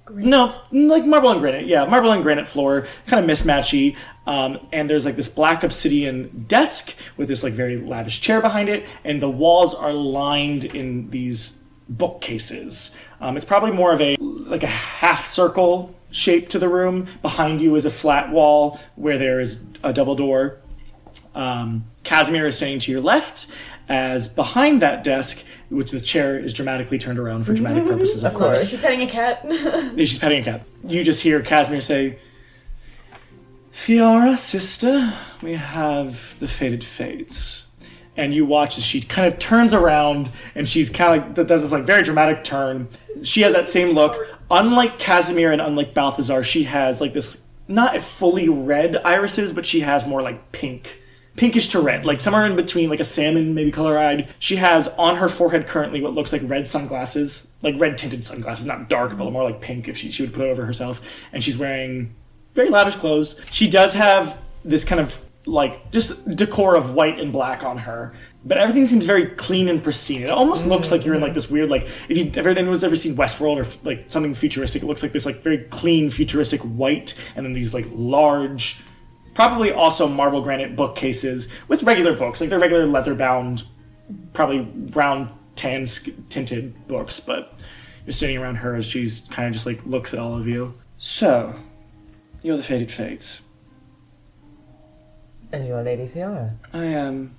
granite. No, like marble and granite. Yeah, marble and granite floor, kind of mismatchy. And there's like this black obsidian desk with this like very lavish chair behind it. And the walls are lined in these bookcases. It's probably more of a half circle shape to the room. Behind you is a flat wall where there is a double door. Casimir is standing to your left, as behind that desk, which the chair is dramatically turned around for dramatic purposes, of course. Is she petting a cat? Yeah, she's petting a cat. You just hear Casimir say, Fiora, sister, we have the fated fates. And you watch as she kind of turns around, and she's kind of does this like very dramatic turn. She has that same look. Unlike Casimir and unlike Balthazar, she has like this, not fully red irises, but she has more like pinkish to red, like somewhere in between, like a salmon, maybe color-eyed. She has on her forehead currently what looks like red sunglasses, like red tinted sunglasses, not dark, but more like pink if she would put it over herself. And she's wearing very lavish clothes. She does have this kind of like just decor of white and black on her, but everything seems very clean and pristine. It almost looks like you're in like this weird, like if anyone's ever seen Westworld or like something futuristic, it looks like this like very clean futuristic white, and then these like large, probably also marble granite bookcases with regular books, like they're regular leather bound, probably brown tan tinted books. But you're sitting around her as she's kind of just like looks at all of you. So you're the fated fates. And you're Lady Fiora. I am.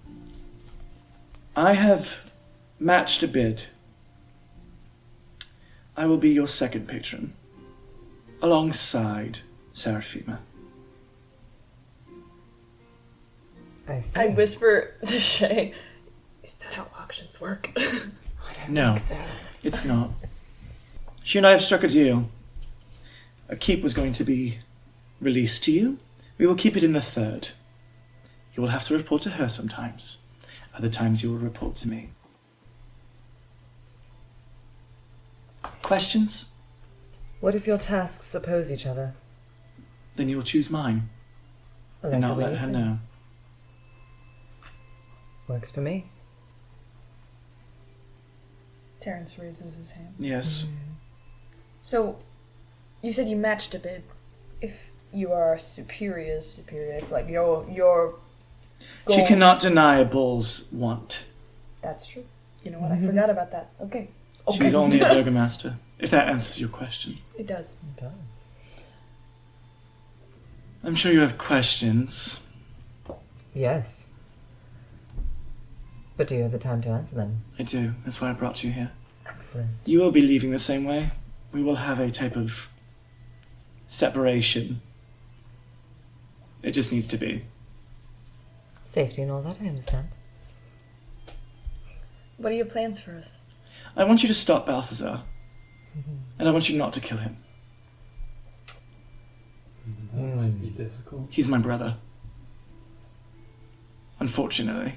I have matched a bid. I will be your second patron, alongside Seraphima. I see. I whisper to Shay, is that how auctions work? No, it's not. She and I have struck a deal. A keep was going to be released to you. We will keep it in the third. You will have to report to her sometimes. Other times you will report to me. Questions? What if your tasks oppose each other? Then you will choose mine. Like And the not way let you her think. know. Works for me. Terrence raises his hand. Yes. So, you said you matched a bid. If you are superior, if like your She goals- cannot deny a bull's want. That's true. You know what? I forgot about that. Okay. She's only a burgomaster, if that answers your question. It does. Okay. I'm sure you have questions. Yes. But do you have the time to answer them? I do. That's why I brought you here. Excellent. You will be leaving the same way. We will have a type of separation. It just needs to be. Safety and all that, I understand. What are your plans for us? I want you to stop Balthazar. And I want you not to kill him. That might be difficult. He's my brother. Unfortunately.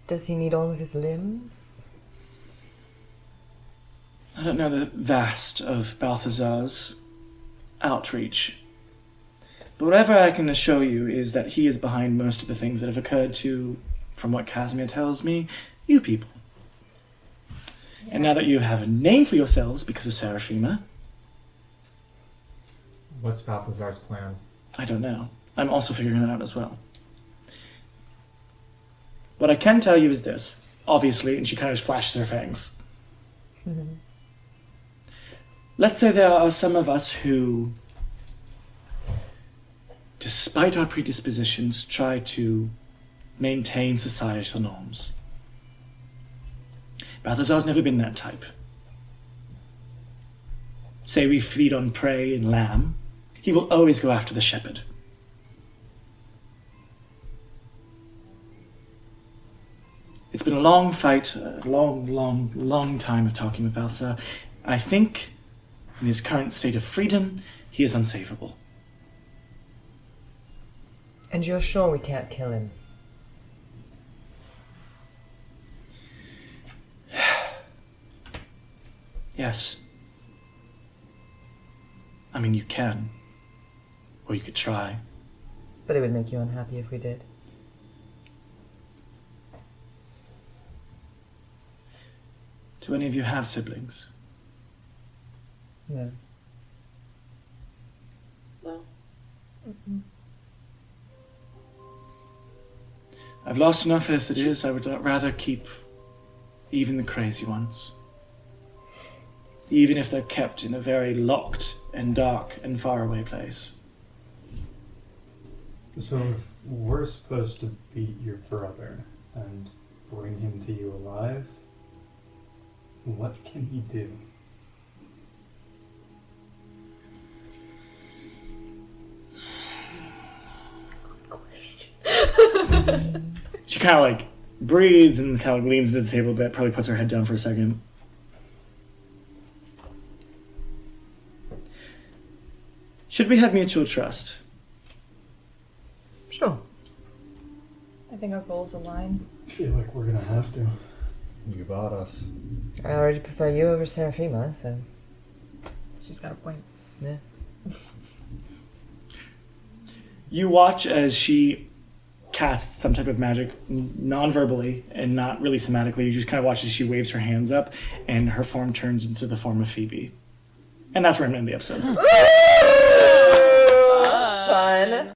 Does he need all of his limbs? I don't know the vast of Balthazar's outreach. But whatever I can assure you is that he is behind most of the things that have occurred to, from what Casimir tells me, You people. And now that you have a name for yourselves because of Seraphima, What's Balthazar's plan? I don't know. I'm also figuring that out as well. What I can tell you is this, obviously, and she kind of flashes her fangs. Let's say there are some of us who, despite our predispositions, try to maintain societal norms. Balthazar's never been that type. Say we feed on prey and lamb, he will always go after the shepherd. It's been a long fight, a long time of talking with Balthazar. I think, in his current state of freedom, he is unsavable. And you're sure we can't kill him? Yes. I mean, you can. Or you could try. But it would make you unhappy if we did. Do any of you have siblings? No. No. I've lost enough as it is. I would rather keep even the crazy ones. Even if they're kept in a very locked and dark and faraway place. So if we're supposed to beat your brother and bring him to you alive, what can he do? She kind of like breathes and kind of leans to the table a bit, probably puts her head down for a second. Should we have mutual trust? Sure. I think our goals align. I feel like we're gonna have to. You bought us. I already prefer you over Seraphima, so... She's got a point. Yeah. You watch as she casts some type of magic, non-verbally and not really somatically. You just kind of watch as she waves her hands up and her form turns into the form of Phoebe. And that's where I'm going to end the episode. Fun.